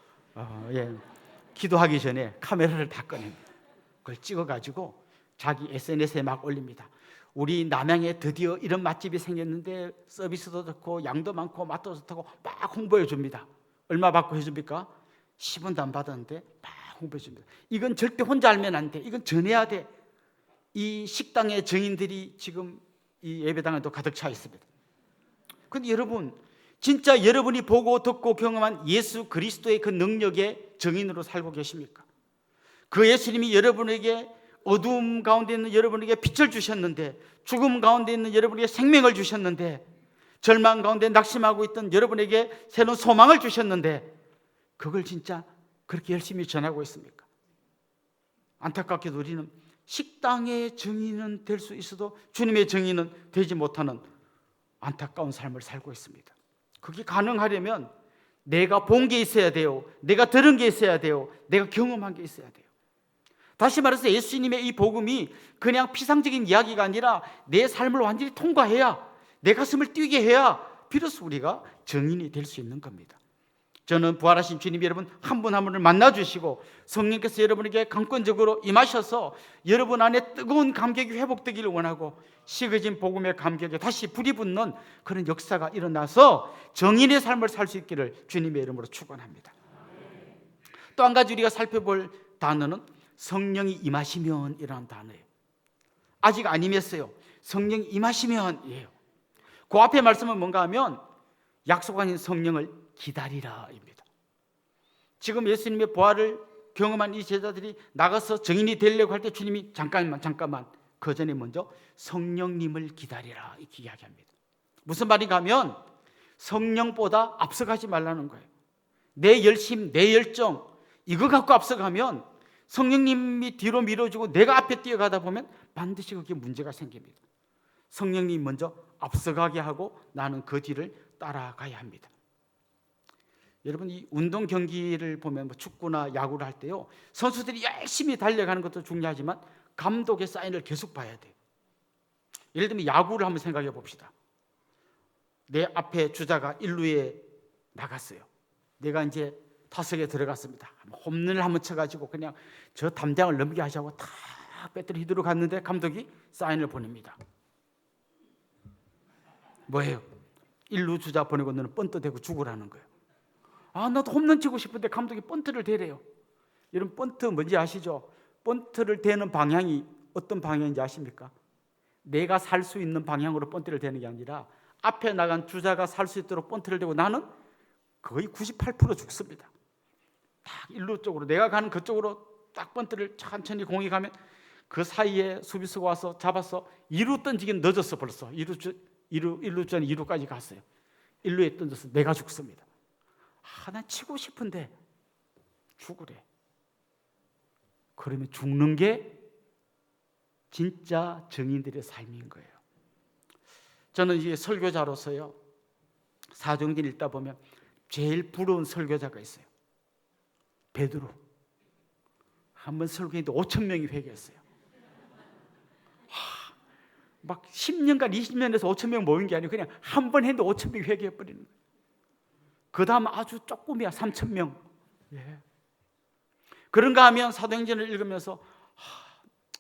기도하기 전에 카메라를 다 꺼냅니다. 그걸 찍어가지고 자기 SNS에 막 올립니다. 우리 남양에 드디어 이런 맛집이 생겼는데 서비스도 좋고 양도 많고 맛도 좋다고 막 홍보해 줍니다. 얼마 받고 해줍니까? 10원도 안 받았는데 막 홍보해 줍니다. 이건 절대 혼자 알면 안 돼. 이건 전해야 돼. 이 식당의 증인들이 지금 이 예배당에도 가득 차 있습니다. 근데 여러분, 진짜 여러분이 보고 듣고 경험한 예수 그리스도의 그 능력의 증인으로 살고 계십니까? 그 예수님이 여러분에게 어두움 가운데 있는 여러분에게 빛을 주셨는데, 죽음 가운데 있는 여러분에게 생명을 주셨는데, 절망 가운데 낙심하고 있던 여러분에게 새로운 소망을 주셨는데, 그걸 진짜 그렇게 열심히 전하고 있습니까? 안타깝게도 우리는 식당의 증인은 될 수 있어도 주님의 증인은 되지 못하는 안타까운 삶을 살고 있습니다. 그게 가능하려면 내가 본 게 있어야 돼요. 내가 들은 게 있어야 돼요. 내가 경험한 게 있어야 돼요. 다시 말해서 예수님의 이 복음이 그냥 피상적인 이야기가 아니라 내 삶을 완전히 통과해야, 내 가슴을 뛰게 해야 비로소 우리가 증인이 될 수 있는 겁니다. 저는 부활하신 주님 여러분 한 분 한 분을 만나주시고 성령께서 여러분에게 강권적으로 임하셔서 여러분 안에 뜨거운 감격이 회복되기를 원하고, 식어진 복음의 감격에 다시 불이 붙는 그런 역사가 일어나서 정인의 삶을 살 수 있기를 주님의 이름으로 축원합니다. 또 한 가지 우리가 살펴볼 단어는 성령이 임하시면 이라는 단어예요. 아직 안 임했어요. 성령이 임하시면이에요. 그 앞에 말씀은 뭔가 하면 약속하신 성령을 기다리라입니다. 지금 예수님의 부활을 경험한 이 제자들이 나가서 증인이 되려고 할 때 주님이 잠깐만 그 전에 먼저 성령님을 기다리라 이렇게 이야기합니다. 무슨 말인가 하면 성령보다 앞서가지 말라는 거예요. 내 열심, 내 열정 이거 갖고 앞서가면 성령님이 뒤로 밀어주고 내가 앞에 뛰어가다 보면 반드시 그게 문제가 생깁니다. 성령님이 먼저 앞서가게 하고 나는 그 뒤를 따라가야 합니다. 여러분 이 운동 경기를 보면 축구나 야구를 할 때요, 선수들이 열심히 달려가는 것도 중요하지만 감독의 사인을 계속 봐야 돼요. 예를 들면 야구를 한번 생각해 봅시다. 내 앞에 주자가 1루에 나갔어요. 내가 이제 타석에 들어갔습니다. 홈런을 한번 쳐가지고 그냥 저 담장을 넘게 하자고 다 배터리 휘두르 갔는데 감독이 사인을 보냅니다. 뭐예요? 1루 주자 보내고 너는 번트 대고 죽으라는 거예요. 아, 나도 홈런 치고 싶은데 감독이 번트를 대래요. 여러분 번트 뭔지 아시죠? 번트를 대는 방향이 어떤 방향인지 아십니까? 내가 살 수 있는 방향으로 번트를 대는 게 아니라 앞에 나간 주자가 살 수 있도록 번트를 대고 나는 거의 98% 죽습니다. 딱 1루 쪽으로 내가 가는 그쪽으로 딱 번트를 천천히 공이 가면 그 사이에 수비수가 와서 잡아서 2루 던지긴 늦었어. 벌써 1루 전에 2루까지 갔어요. 1루에 던져서 내가 죽습니다. 난 치고 싶은데 죽으래. 그러면 죽는 게 진짜 증인들의 삶인 거예요. 저는 이게 설교자로서요, 사도행전 읽다 보면 제일 부러운 설교자가 있어요. 베드로. 한번 설교했는데 5천 명이 회개했어요. 막 10년간 20년에서 5천 명 모인 게 아니고 그냥 한 번 했는데 5천 명이 회개해버리는 거예요. 그 다음 아주 조금이야 3천 명. 예. 그런가 하면 사도행전을 읽으면서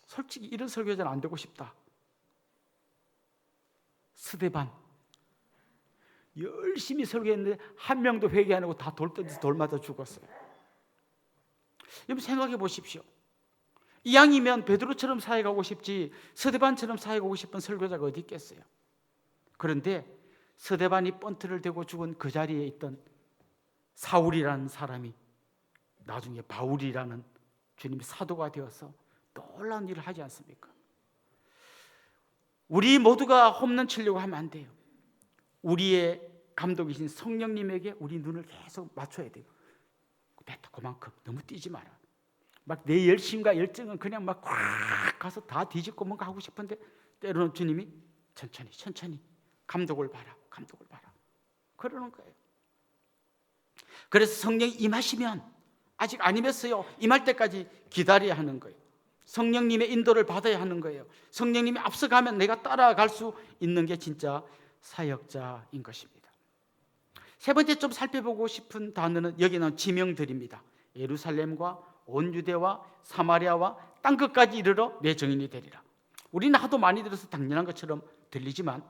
솔직히 이런 설교자는 안 되고 싶다. 스데반 열심히 설교했는데 한 명도 회개 안 하고 다 돌 던져서 돌 맞아 죽었어요. 여러분 생각해 보십시오. 이왕이면 베드로처럼 사역하고 싶지 스데반처럼 사역하고 싶은 설교자가 어디 있겠어요. 그런데 스데반이 번트를 대고 죽은 그 자리에 있던 사울이라는 사람이 나중에 바울이라는 주님의 사도가 되어서 놀라운 일을 하지 않습니까? 우리 모두가 홈런 치려고 하면 안 돼요. 우리의 감독이신 성령님에게 우리 눈을 계속 맞춰야 돼요. 됐다, 그만큼 너무 뛰지 마라. 막 내 열심과 열정은 그냥 막 꽉 가서 다 뒤집고 뭔가 하고 싶은데 때로는 주님이 천천히 감독을 봐라 그러는 거예요. 그래서 성령이 임하시면 아직 안 임했어요. 임할 때까지 기다려야 하는 거예요. 성령님의 인도를 받아야 하는 거예요. 성령님이 앞서가면 내가 따라갈 수 있는 게 진짜 사역자인 것입니다. 세 번째 좀 살펴보고 싶은 단어는 여기 나온 지명들입니다. 예루살렘과 온 유대와 사마리아와 땅끝까지 이르러 내 증인이 되리라. 우리는 하도 많이 들어서 당연한 것처럼 들리지만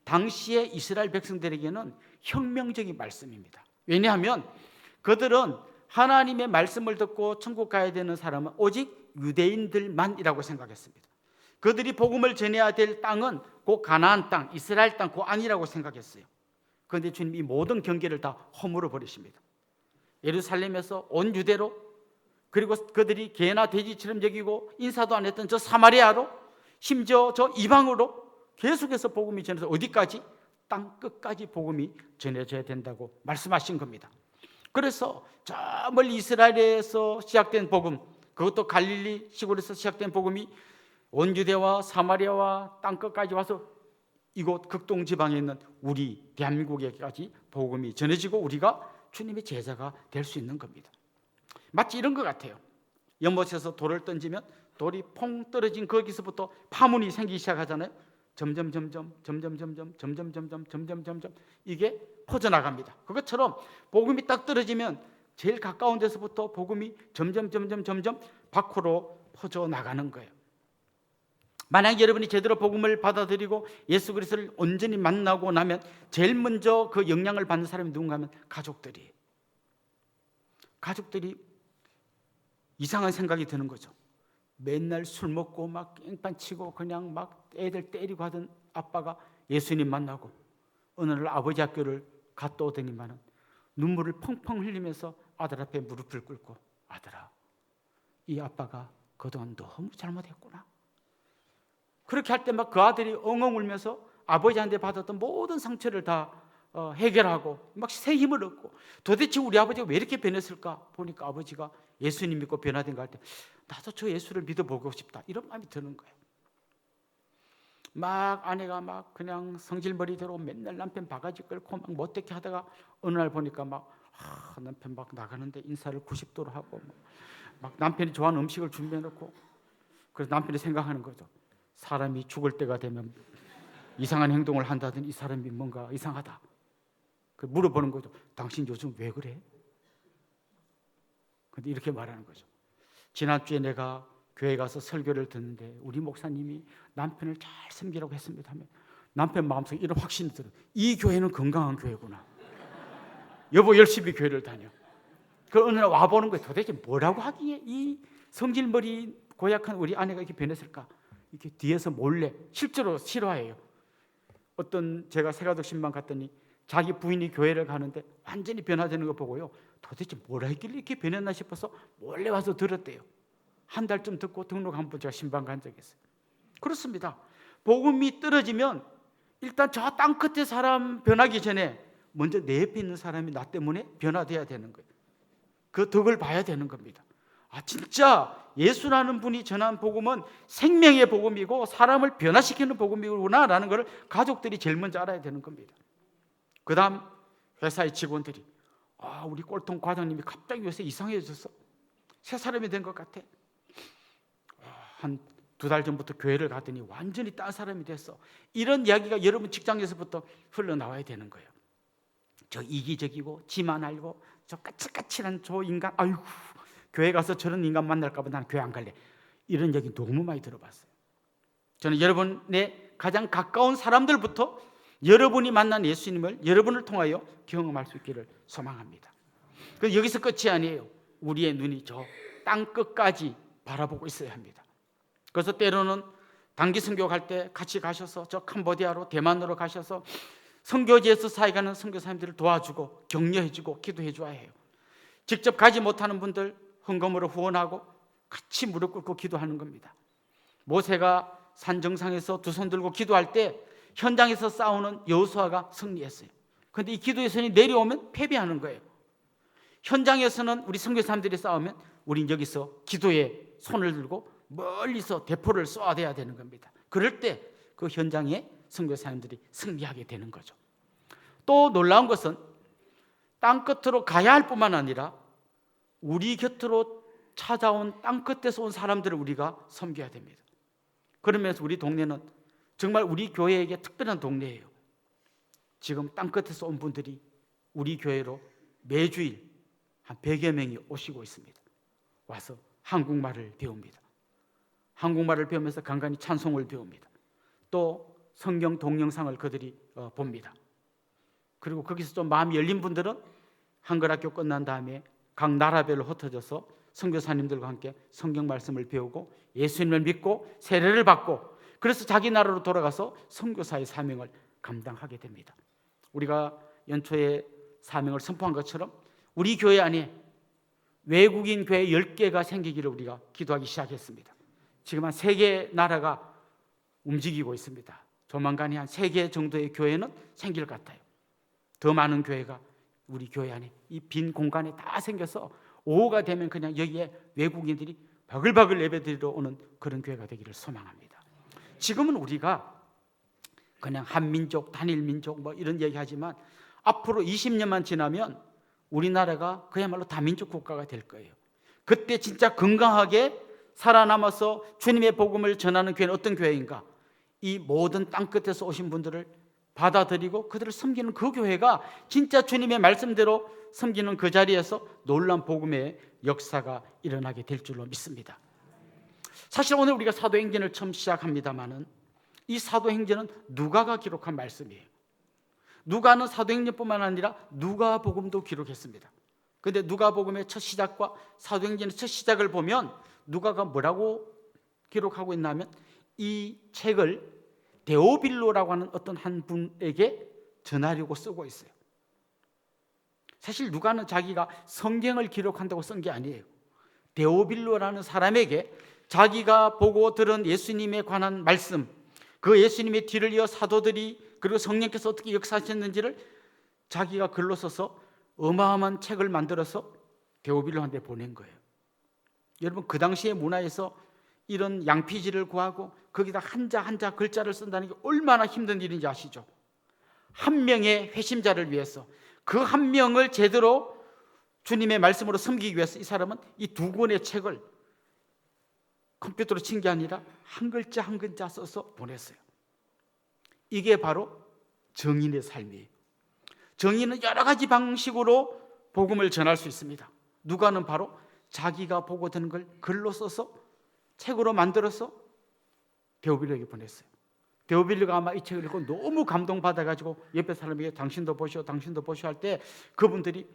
당시의 이스라엘 백성들에게는 혁명적인 말씀입니다. 왜냐하면 그들은 하나님의 말씀을 듣고 천국 가야 되는 사람은 오직 유대인들만이라고 생각했습니다. 그들이 복음을 전해야 될 땅은 그 가나안 땅, 이스라엘 땅 그 아니라고 생각했어요. 그런데 주님이 모든 경계를 다 허물어 버리십니다. 예루살렘에서 온 유대로, 그리고 그들이 개나 돼지처럼 여기고 인사도 안 했던 저 사마리아로, 심지어 저 이방으로 계속해서 복음이 전해서 어디까지? 땅 끝까지 복음이 전해져야 된다고 말씀하신 겁니다. 그래서 저 멀리 이스라엘에서 시작된 복음, 그것도 갈릴리 시골에서 시작된 복음이 온 유대와 사마리아와 땅 끝까지 와서 이곳 극동 지방에 있는 우리 대한민국에까지 복음이 전해지고 우리가 주님의 제자가 될 수 있는 겁니다. 마치 이런 것 같아요. 연못에서 돌을 던지면 돌이 퐁 떨어진 거기서부터 파문이 생기기 시작하잖아요. 점점 이게 퍼져나갑니다. 그것처럼 복음이 딱 떨어지면 제일 가까운 데서부터 복음이 점점 밖으로 퍼져나가는 거예요. 만약 여러분이 제대로 복음을 받아들이고 예수 그리스도를 온전히 만나고 나면 제일 먼저 그 영향을 받는 사람이 누군가 하면 가족들이 이상한 생각이 드는 거죠. 맨날 술 먹고 막 깽판 치고 그냥 막 애들 때리고 하던 아빠가 예수님 만나고 어느 날 아버지 학교를 갔다 오더니만은 눈물을 펑펑 흘리면서 아들 앞에 무릎을 꿇고 아들아, 이 아빠가 그동안 너무 잘못했구나. 그렇게 할 때 막 그 아들이 엉엉 울면서 아버지한테 받았던 모든 상처를 다 해결하고 막 새 힘을 얻고 도대체 우리 아버지가 왜 이렇게 변했을까 보니까 아버지가 예수님 믿고 변화된 거 할 때 나도 저 예수를 믿어보고 싶다 이런 마음이 드는 거예요. 막 아내가 막 그냥 성질머리대로 맨날 남편 바가지 끌고 막 못되게 하다가 어느 날 보니까 막 남편 막 나가는데 인사를 90도로 하고 막 남편이 좋아하는 음식을 준비해 놓고 그래서 남편이 생각하는 거죠. 사람이 죽을 때가 되면 이상한 행동을 한다더니 이 사람이 뭔가 이상하다. 물어보는 거죠. 당신 요즘 왜 그래? 근데 이렇게 말하는 거죠. 지난주에 내가 교회 가서 설교를 듣는데 우리 목사님이 남편을 잘 섬기라고 했습니다 하면 남편 마음속에 이런 확신이 들어요. 이 교회는 건강한 교회구나. 여보 열심히 교회를 다녀. 그 어느 날 와보는 거예요. 도대체 뭐라고 하기에 이 성질머리 고약한 우리 아내가 이렇게 변했을까? 이렇게 뒤에서 몰래 실제로 실화예요. 어떤 제가 세가독 신방 갔더니 자기 부인이 교회를 가는데 완전히 변화되는 거 보고요. 도대체 뭐라 했길래 이렇게 변했나 싶어서 몰래 와서 들었대요. 한 달쯤 듣고 등록 한번 제가 신방 간 적이 있어요. 그렇습니다. 복음이 떨어지면 일단 저 땅 끝에 사람 변하기 전에 먼저 내 옆에 있는 사람이 나 때문에 변화돼야 되는 거예요. 그 덕을 봐야 되는 겁니다. 진짜 예수라는 분이 전한 복음은 생명의 복음이고 사람을 변화시키는 복음이구나라는 걸 가족들이 제일 먼저 알아야 되는 겁니다. 그 다음 회사의 직원들이 우리 꼴통 과장님이 갑자기 요새 이상해졌어. 새 사람이 된 것 같아. 한 2달 전부터 교회를 갔더니 완전히 딴 사람이 됐어. 이런 이야기가 여러분 직장에서부터 흘러나와야 되는 거예요. 저 이기적이고 지만 알고 저 까칠까칠한 저 인간, 아이고 교회 가서 저런 인간 만날까 봐 나는 교회 안 갈래. 이런 얘기 너무 많이 들어봤어요. 저는 여러분의 가장 가까운 사람들부터 여러분이 만난 예수님을 여러분을 통하여 경험할 수 있기를 소망합니다. 그래서 여기서 끝이 아니에요. 우리의 눈이 저 땅 끝까지 바라보고 있어야 합니다. 그래서 때로는 단기 선교 갈 때 같이 가셔서 저 캄보디아로 대만으로 가셔서 선교지에서 사역하는 선교사님들을 도와주고 격려해주고 기도해 줘야 해요. 직접 가지 못하는 분들 헌금으로 후원하고 같이 무릎 꿇고 기도하는 겁니다. 모세가 산 정상에서 두 손 들고 기도할 때 현장에서 싸우는 여호수아가 승리했어요. 그런데 이 기도의 손이 내려오면 패배하는 거예요. 현장에서는 우리 선교사님들이 싸우면 우린 여기서 기도의 손을 들고 멀리서 대포를 쏘아대야 되는 겁니다. 그럴 때 그 현장에 선교사님들이 승리하게 되는 거죠. 또 놀라운 것은 땅 끝으로 가야 할 뿐만 아니라 우리 곁으로 찾아온 땅 끝에서 온 사람들을 우리가 섬겨야 됩니다. 그러면서 우리 동네는 정말 우리 교회에게 특별한 동네예요. 지금 땅 끝에서 온 분들이 우리 교회로 매주일 한 100여 명이 오시고 있습니다. 와서 한국말을 배웁니다. 한국말을 배우면서 간간히 찬송을 배웁니다. 또 성경 동영상을 그들이 봅니다. 그리고 거기서 좀 마음이 열린 분들은 한글학교 끝난 다음에 각 나라별로 흩어져서 선교사님들과 함께 성경 말씀을 배우고 예수님을 믿고 세례를 받고 그래서 자기 나라로 돌아가서 선교사의 사명을 감당하게 됩니다. 우리가 연초에 사명을 선포한 것처럼 우리 교회 안에 외국인 교회 10개가 생기기를 우리가 기도하기 시작했습니다. 지금 한 3개 나라가 움직이고 있습니다. 조만간에 한 3개 정도의 교회는 생길 것 같아요. 더 많은 교회가 우리 교회 안에 이 빈 공간에 다 생겨서 오후가 되면 그냥 여기에 외국인들이 바글바글 예배드리러 오는 그런 교회가 되기를 소망합니다. 지금은 우리가 그냥 한민족, 단일민족 뭐 이런 얘기하지만 앞으로 20년만 지나면 우리나라가 그야말로 다민족 국가가 될 거예요. 그때 진짜 건강하게 살아남아서 주님의 복음을 전하는 교회는 어떤 교회인가? 이 모든 땅끝에서 오신 분들을 받아들이고 그들을 섬기는 그 교회가 진짜 주님의 말씀대로 섬기는 그 자리에서 놀라운 복음의 역사가 일어나게 될 줄로 믿습니다. 사실 오늘 우리가 사도행전을 처음 시작합니다마는 이 사도행전은 누가가 기록한 말씀이에요. 누가는 사도행전뿐만 아니라 누가복음도 기록했습니다. 그런데 누가복음의 첫 시작과 사도행전의 첫 시작을 보면 누가가 뭐라고 기록하고 있냐면 이 책을 데오빌로라고 하는 어떤 한 분에게 전하려고 쓰고 있어요. 사실 누가는 자기가 성경을 기록한다고 쓴 게 아니에요. 데오빌로라는 사람에게 자기가 보고 들은 예수님에 관한 말씀, 그 예수님의 뒤를 이어 사도들이 그리고 성령께서 어떻게 역사하셨는지를 자기가 글로 써서 어마어마한 책을 만들어서 데오빌로한테 보낸 거예요. 여러분, 그 당시의 문화에서 이런 양피지를 구하고 거기다 한자 한자 글자를 쓴다는 게 얼마나 힘든 일인지 아시죠? 한 명의 회심자를 위해서, 그 한 명을 제대로 주님의 말씀으로 섬기기 위해서 이 사람은 이 두 권의 책을 컴퓨터로 친 게 아니라 한 글자 한 글자 써서 보냈어요. 이게 바로 정인의 삶이에요. 정인은 여러 가지 방식으로 복음을 전할 수 있습니다. 누가는 바로 자기가 보고 듣는 걸 글로 써서 책으로 만들어서 데오빌로에게 보냈어요. 데오빌로가 아마 이 책을 읽고 너무 감동받아가지고 옆에 사람에게 당신도 보시오 당신도 보시오 할 때 그분들이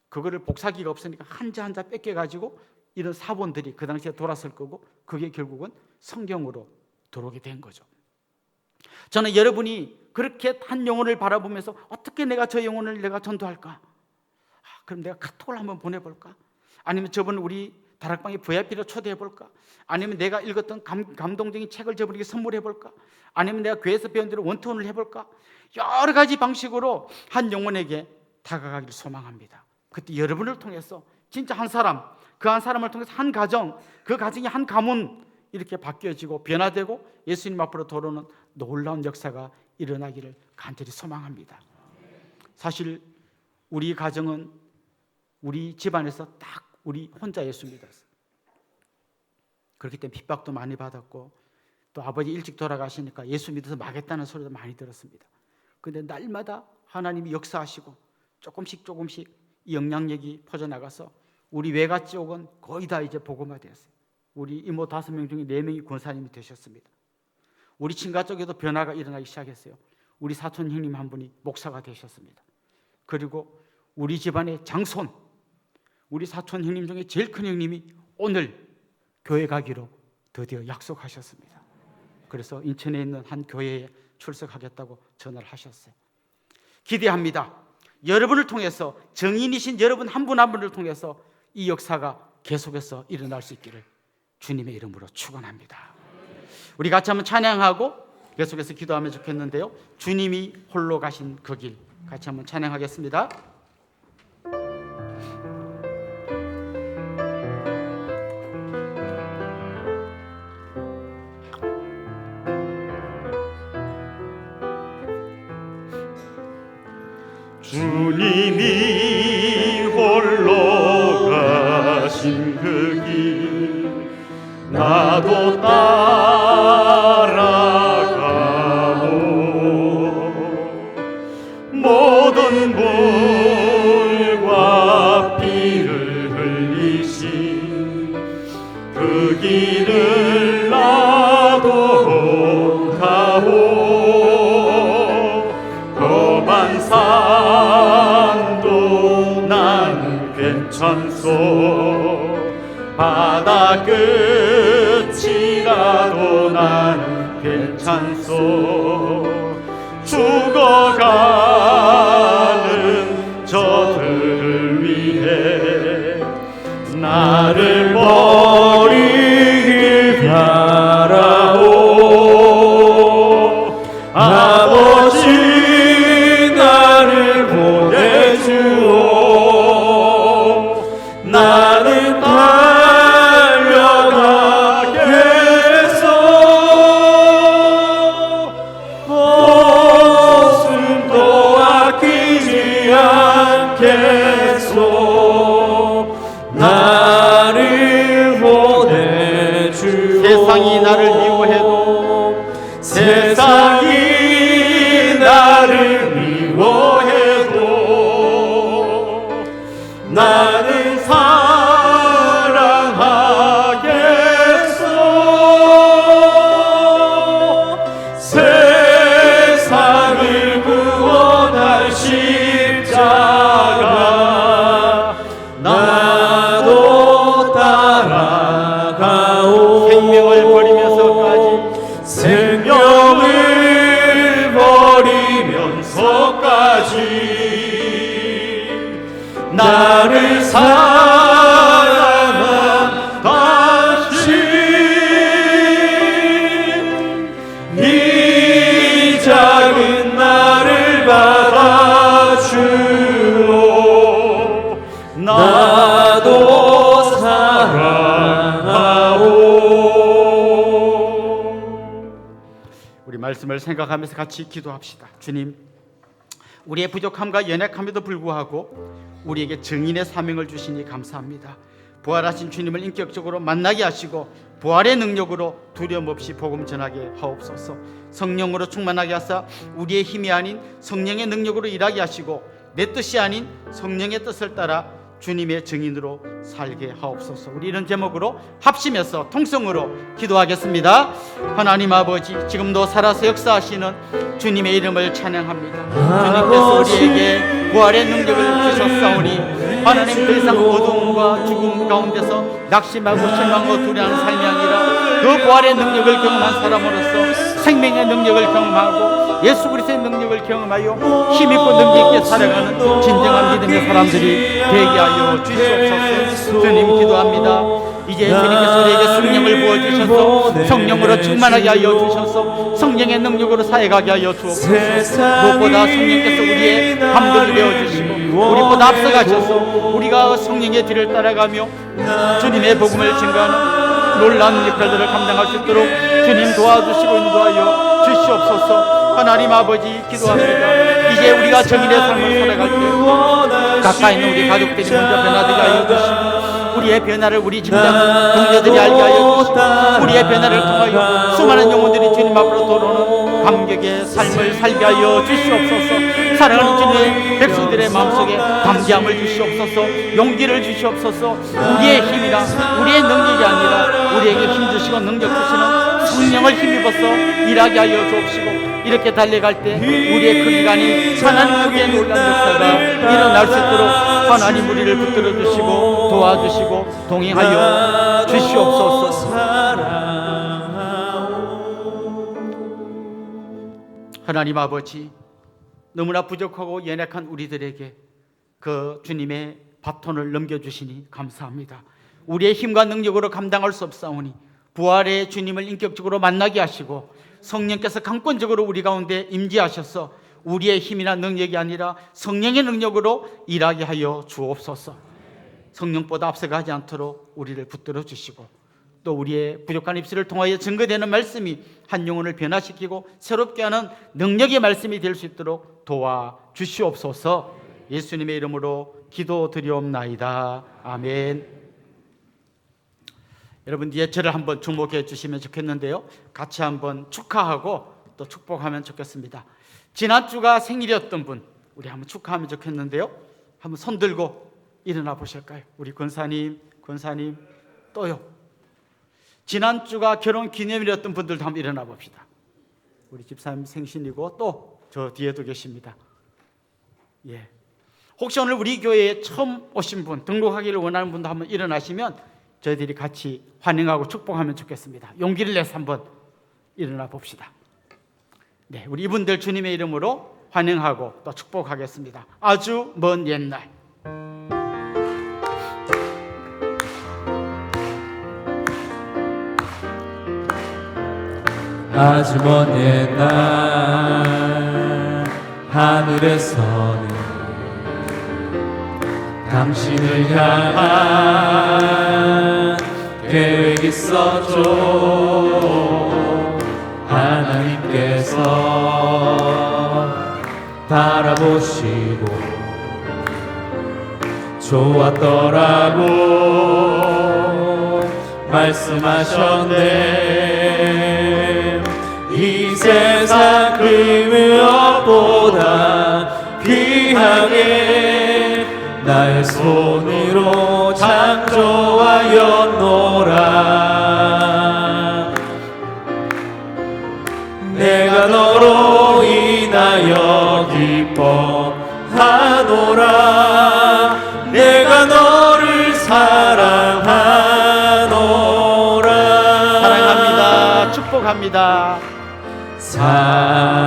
그거를 복사기가 없으니까 한자 한자 뺏겨가지고 이런 사본들이 그 당시에 돌았을 거고 그게 결국은 성경으로 들어오게 된 거죠. 저는 여러분이 그렇게 한 영혼을 바라보면서 어떻게 내가 저 영혼을 내가 전도할까? 그럼 내가 카톡을 한번 보내볼까? 아니면 저분 우리 다락방에 VIP로 초대해볼까? 아니면 내가 읽었던 감동적인 책을 저분에게 선물해볼까? 아니면 내가 교회에서 배운 대로 원투원을 해볼까? 여러 가지 방식으로 한 영혼에게 다가가기를 소망합니다. 그때 여러분을 통해서 진짜 한 사람, 그 한 사람을 통해서 한 가정, 그 가정이 한 가문 이렇게 바뀌어지고 변화되고 예수님 앞으로 돌아오는 놀라운 역사가 일어나기를 간절히 소망합니다. 사실 우리 가정은 우리 집안에서 딱 우리 혼자 예수 믿었어요. 그렇기 때문에 핍박도 많이 받았고 또 아버지 일찍 돌아가시니까 예수 믿어서 망했다는 소리도 많이 들었습니다. 그런데 날마다 하나님이 역사하시고 조금씩 이 영향력이 퍼져나가서 우리 외가 쪽은 거의 다 이제 복음화되었어요. 우리 이모 5명 중에 4명이 권사님이 되셨습니다. 우리 친가 쪽에도 변화가 일어나기 시작했어요. 우리 사촌 형님 한 분이 목사가 되셨습니다. 그리고 우리 집안의 장손, 우리 사촌 형님 중에 제일 큰 형님이 오늘 교회 가기로 드디어 약속하셨습니다. 그래서 인천에 있는 한 교회에 출석하겠다고 전화를 하셨어요. 기대합니다. 여러분을 통해서, 정인이신 여러분 한 분 한 분을 통해서 이 역사가 계속해서 일어날 수 있기를 주님의 이름으로 축원합니다. 우리 같이 한번 찬양하고 계속해서 기도하면 좋겠는데요. 주님이 홀로 가신 그 길 같이 한번 찬양하겠습니다. 주님이 홀로 가신 그 길 나도 따라가오 모든 물과 피를 흘리신 그 길을 나도 가오 험한 산도 나는 괜찮소 바다 끝이라도 나는 괜찮소 죽어가는 저들을 위해 나를 버리길 바라오 아버지 나를 보내주오 나는 달려가겠소 목숨도 영서까지 나를 사랑한 당신 이 작은 나를 받아주오 나도 사랑하오. 우리 말씀을 생각하면서 같이 기도합시다. 주님, 우리의 부족함과 연약함에도 불구하고 우리에게 증인의 사명을 주시니 감사합니다. 부활하신 주님을 인격적으로 만나게 하시고 부활의 능력으로 두려움 없이 복음 전하게 하옵소서. 성령으로 충만하게 하사 우리의 힘이 아닌 성령의 능력으로 일하게 하시고 내 뜻이 아닌 성령의 뜻을 따라 주님의 증인으로 살게 하옵소서. 우리 이런 제목으로 합심해서 통성으로 기도하겠습니다. 하나님 아버지, 지금도 살아서 역사하시는 주님의 이름을 찬양합니다. 주님께서 우리에게 부활의 능력을 주셨사오니 하나님, 더 이상 어둠과 죽음 가운데서 낙심하고 실망하고 두려워하는 삶이 아니라 그 부활의 능력을 경험한 사람으로서 생명의 능력을 경험하고 예수 그리스도의 능력을 경험하여 힘있고 능력 있게 살아가는 진정한 믿음의 사람들이 되게 하여 주시옵소서. 주님 기도합니다. 이제 주님께서 우리에게 성령을 부어주셔서 성령으로 충만하게 하여 주셔서 성령의 능력으로 사역하게 하여 주옵소서. 무엇보다 성령께서 우리의 감독이 되어주시고 우리보다 앞서가셔서 우리가 성령의 뒤를 따라가며 주님의 복음을 증거하는 놀라운 역할들을 감당할 수 있도록 주님 도와주시고 인도하여 주시옵소서. 하나님 아버지 기도합니다. 이제 우리가 정인의 삶을 살아갈 때 가까이 있는 우리 가족들이 먼저 변화되게 하여 주시고 우리의 변화를 우리 집장 동료들이 알게 하여 주시고 우리의 변화를 통하여 수많은 영혼들이 주님 앞으로 돌아오는 감격의 삶을 살게 하여 주시옵소서. 사랑하는 주님의 백성들의 마음속에 담대함을 주시옵소서. 용기를 주시옵소서. 우리의 힘이나 우리의 능력이 아니라 우리에게 힘 주시고 능력 주시는 성령을 힘입어서 일하게 하여 주옵시고 이렇게 달려갈 때 우리의 크기가 아닌 하나님 크기의 놀라운 역사가 일어날 수 있도록 하나님 우리를 붙들어 주시고 도와주시고 동행하여 주시옵소서. 하나님 아버지, 너무나 부족하고 연약한 우리들에게 그 주님의 바톤을 넘겨주시니 감사합니다. 우리의 힘과 능력으로 감당할 수 없사오니 부활의 주님을 인격적으로 만나게 하시고 성령께서 강권적으로 우리 가운데 임재하셔서 우리의 힘이나 능력이 아니라 성령의 능력으로 일하게 하여 주옵소서. 성령보다 앞서가지 않도록 우리를 붙들어 주시고 또 우리의 부족한 입술을 통하여 증거되는 말씀이 한 영혼을 변화시키고 새롭게 하는 능력의 말씀이 될 수 있도록 도와주시옵소서. 예수님의 이름으로 기도드리옵나이다. 아멘. 여러분 뒤에 저를 한번 주목해 주시면 좋겠는데요, 같이 한번 축하하고 또 축복하면 좋겠습니다. 지난주가 생일이었던 분 우리 한번 축하하면 좋겠는데요, 한번 손 들고 일어나 보실까요? 우리 권사님 또요. 지난주가 결혼 기념일이었던 분들도 한번 일어나 봅시다. 우리 집사님 생신이고 또 저 뒤에도 계십니다. 예. 혹시 오늘 우리 교회에 처음 오신 분, 등록하기를 원하는 분도 한번 일어나시면 저희들이 같이 환영하고 축복하면 좋겠습니다. 용기를 내서 한번 일어나 봅시다. 네, 우리 이분들 주님의 이름으로 환영하고 또 축복하겠습니다. 아주 먼 옛날. 아주 먼 옛날 하늘에서는 당신을 향한 계획이 있었죠. 하나님께서 바라보시고 좋았더라고 말씀하셨네. 이 세상 그 무엇보다 귀하게 나의 손으로 창조하였노라. 내가 너로 인하여 기뻐하노라. 내가 너를 사랑하노라. 사랑합니다. 축복합니다. 사랑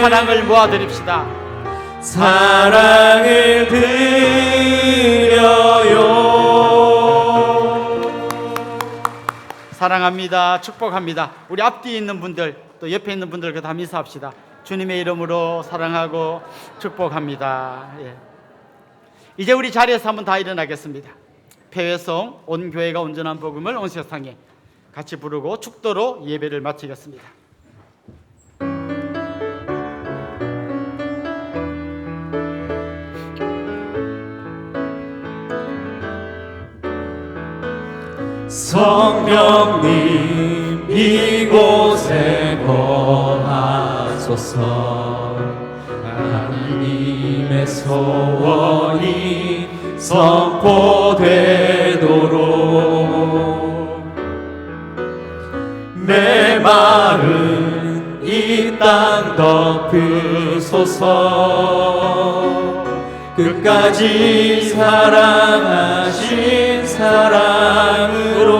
사랑을 모아드립시다. 사랑을 드려요. 사랑합니다. 축복합니다. 우리 앞뒤에 있는 분들 또 옆에 있는 분들과 다 인사합시다. 주님의 이름으로 사랑하고 축복합니다. 예. 이제 우리 자리에서 한번 다 일어나겠습니다. 폐회성 온 교회가 온전한 복음을 온 세상에 같이 부르고 축도로 예배를 마치겠습니다. 성령님 이곳에 거하소서. 하나님의 소원이 선포되도록 메마른 이 땅 덮으소서. 끝까지 사랑하신 사랑으로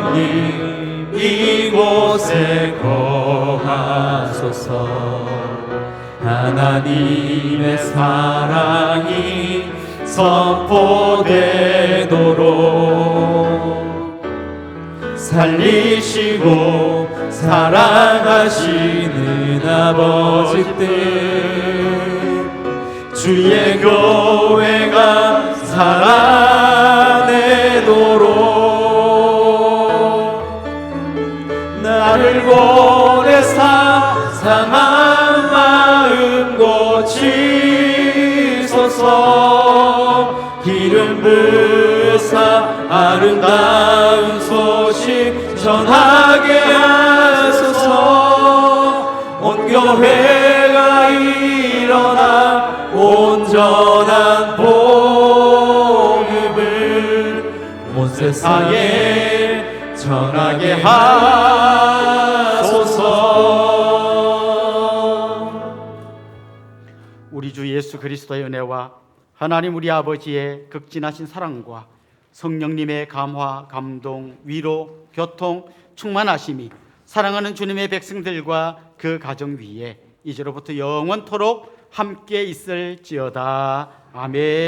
성령님 이곳에 거하소서. 하나님의 사랑이 선포되도록 살리시고 사랑하시는 아버지 뜻 주의 교회가 살아내도록 나를 보내사 상한 마음 고치소서. 기름 부으사 아름다운 소식 전하게 하소서. 온 교회가 일어나 온전한 복음을 온 세상에 전하게 하소서. 우리 주 예수 그리스도의 은혜와 하나님 우리 아버지의 극진하신 사랑과 성령님의 감화, 감동, 위로, 교통, 충만하심이 사랑하는 주님의 백성들과 그 가정 위에 이제로부터 영원토록 함께 있을지어다. 아멘.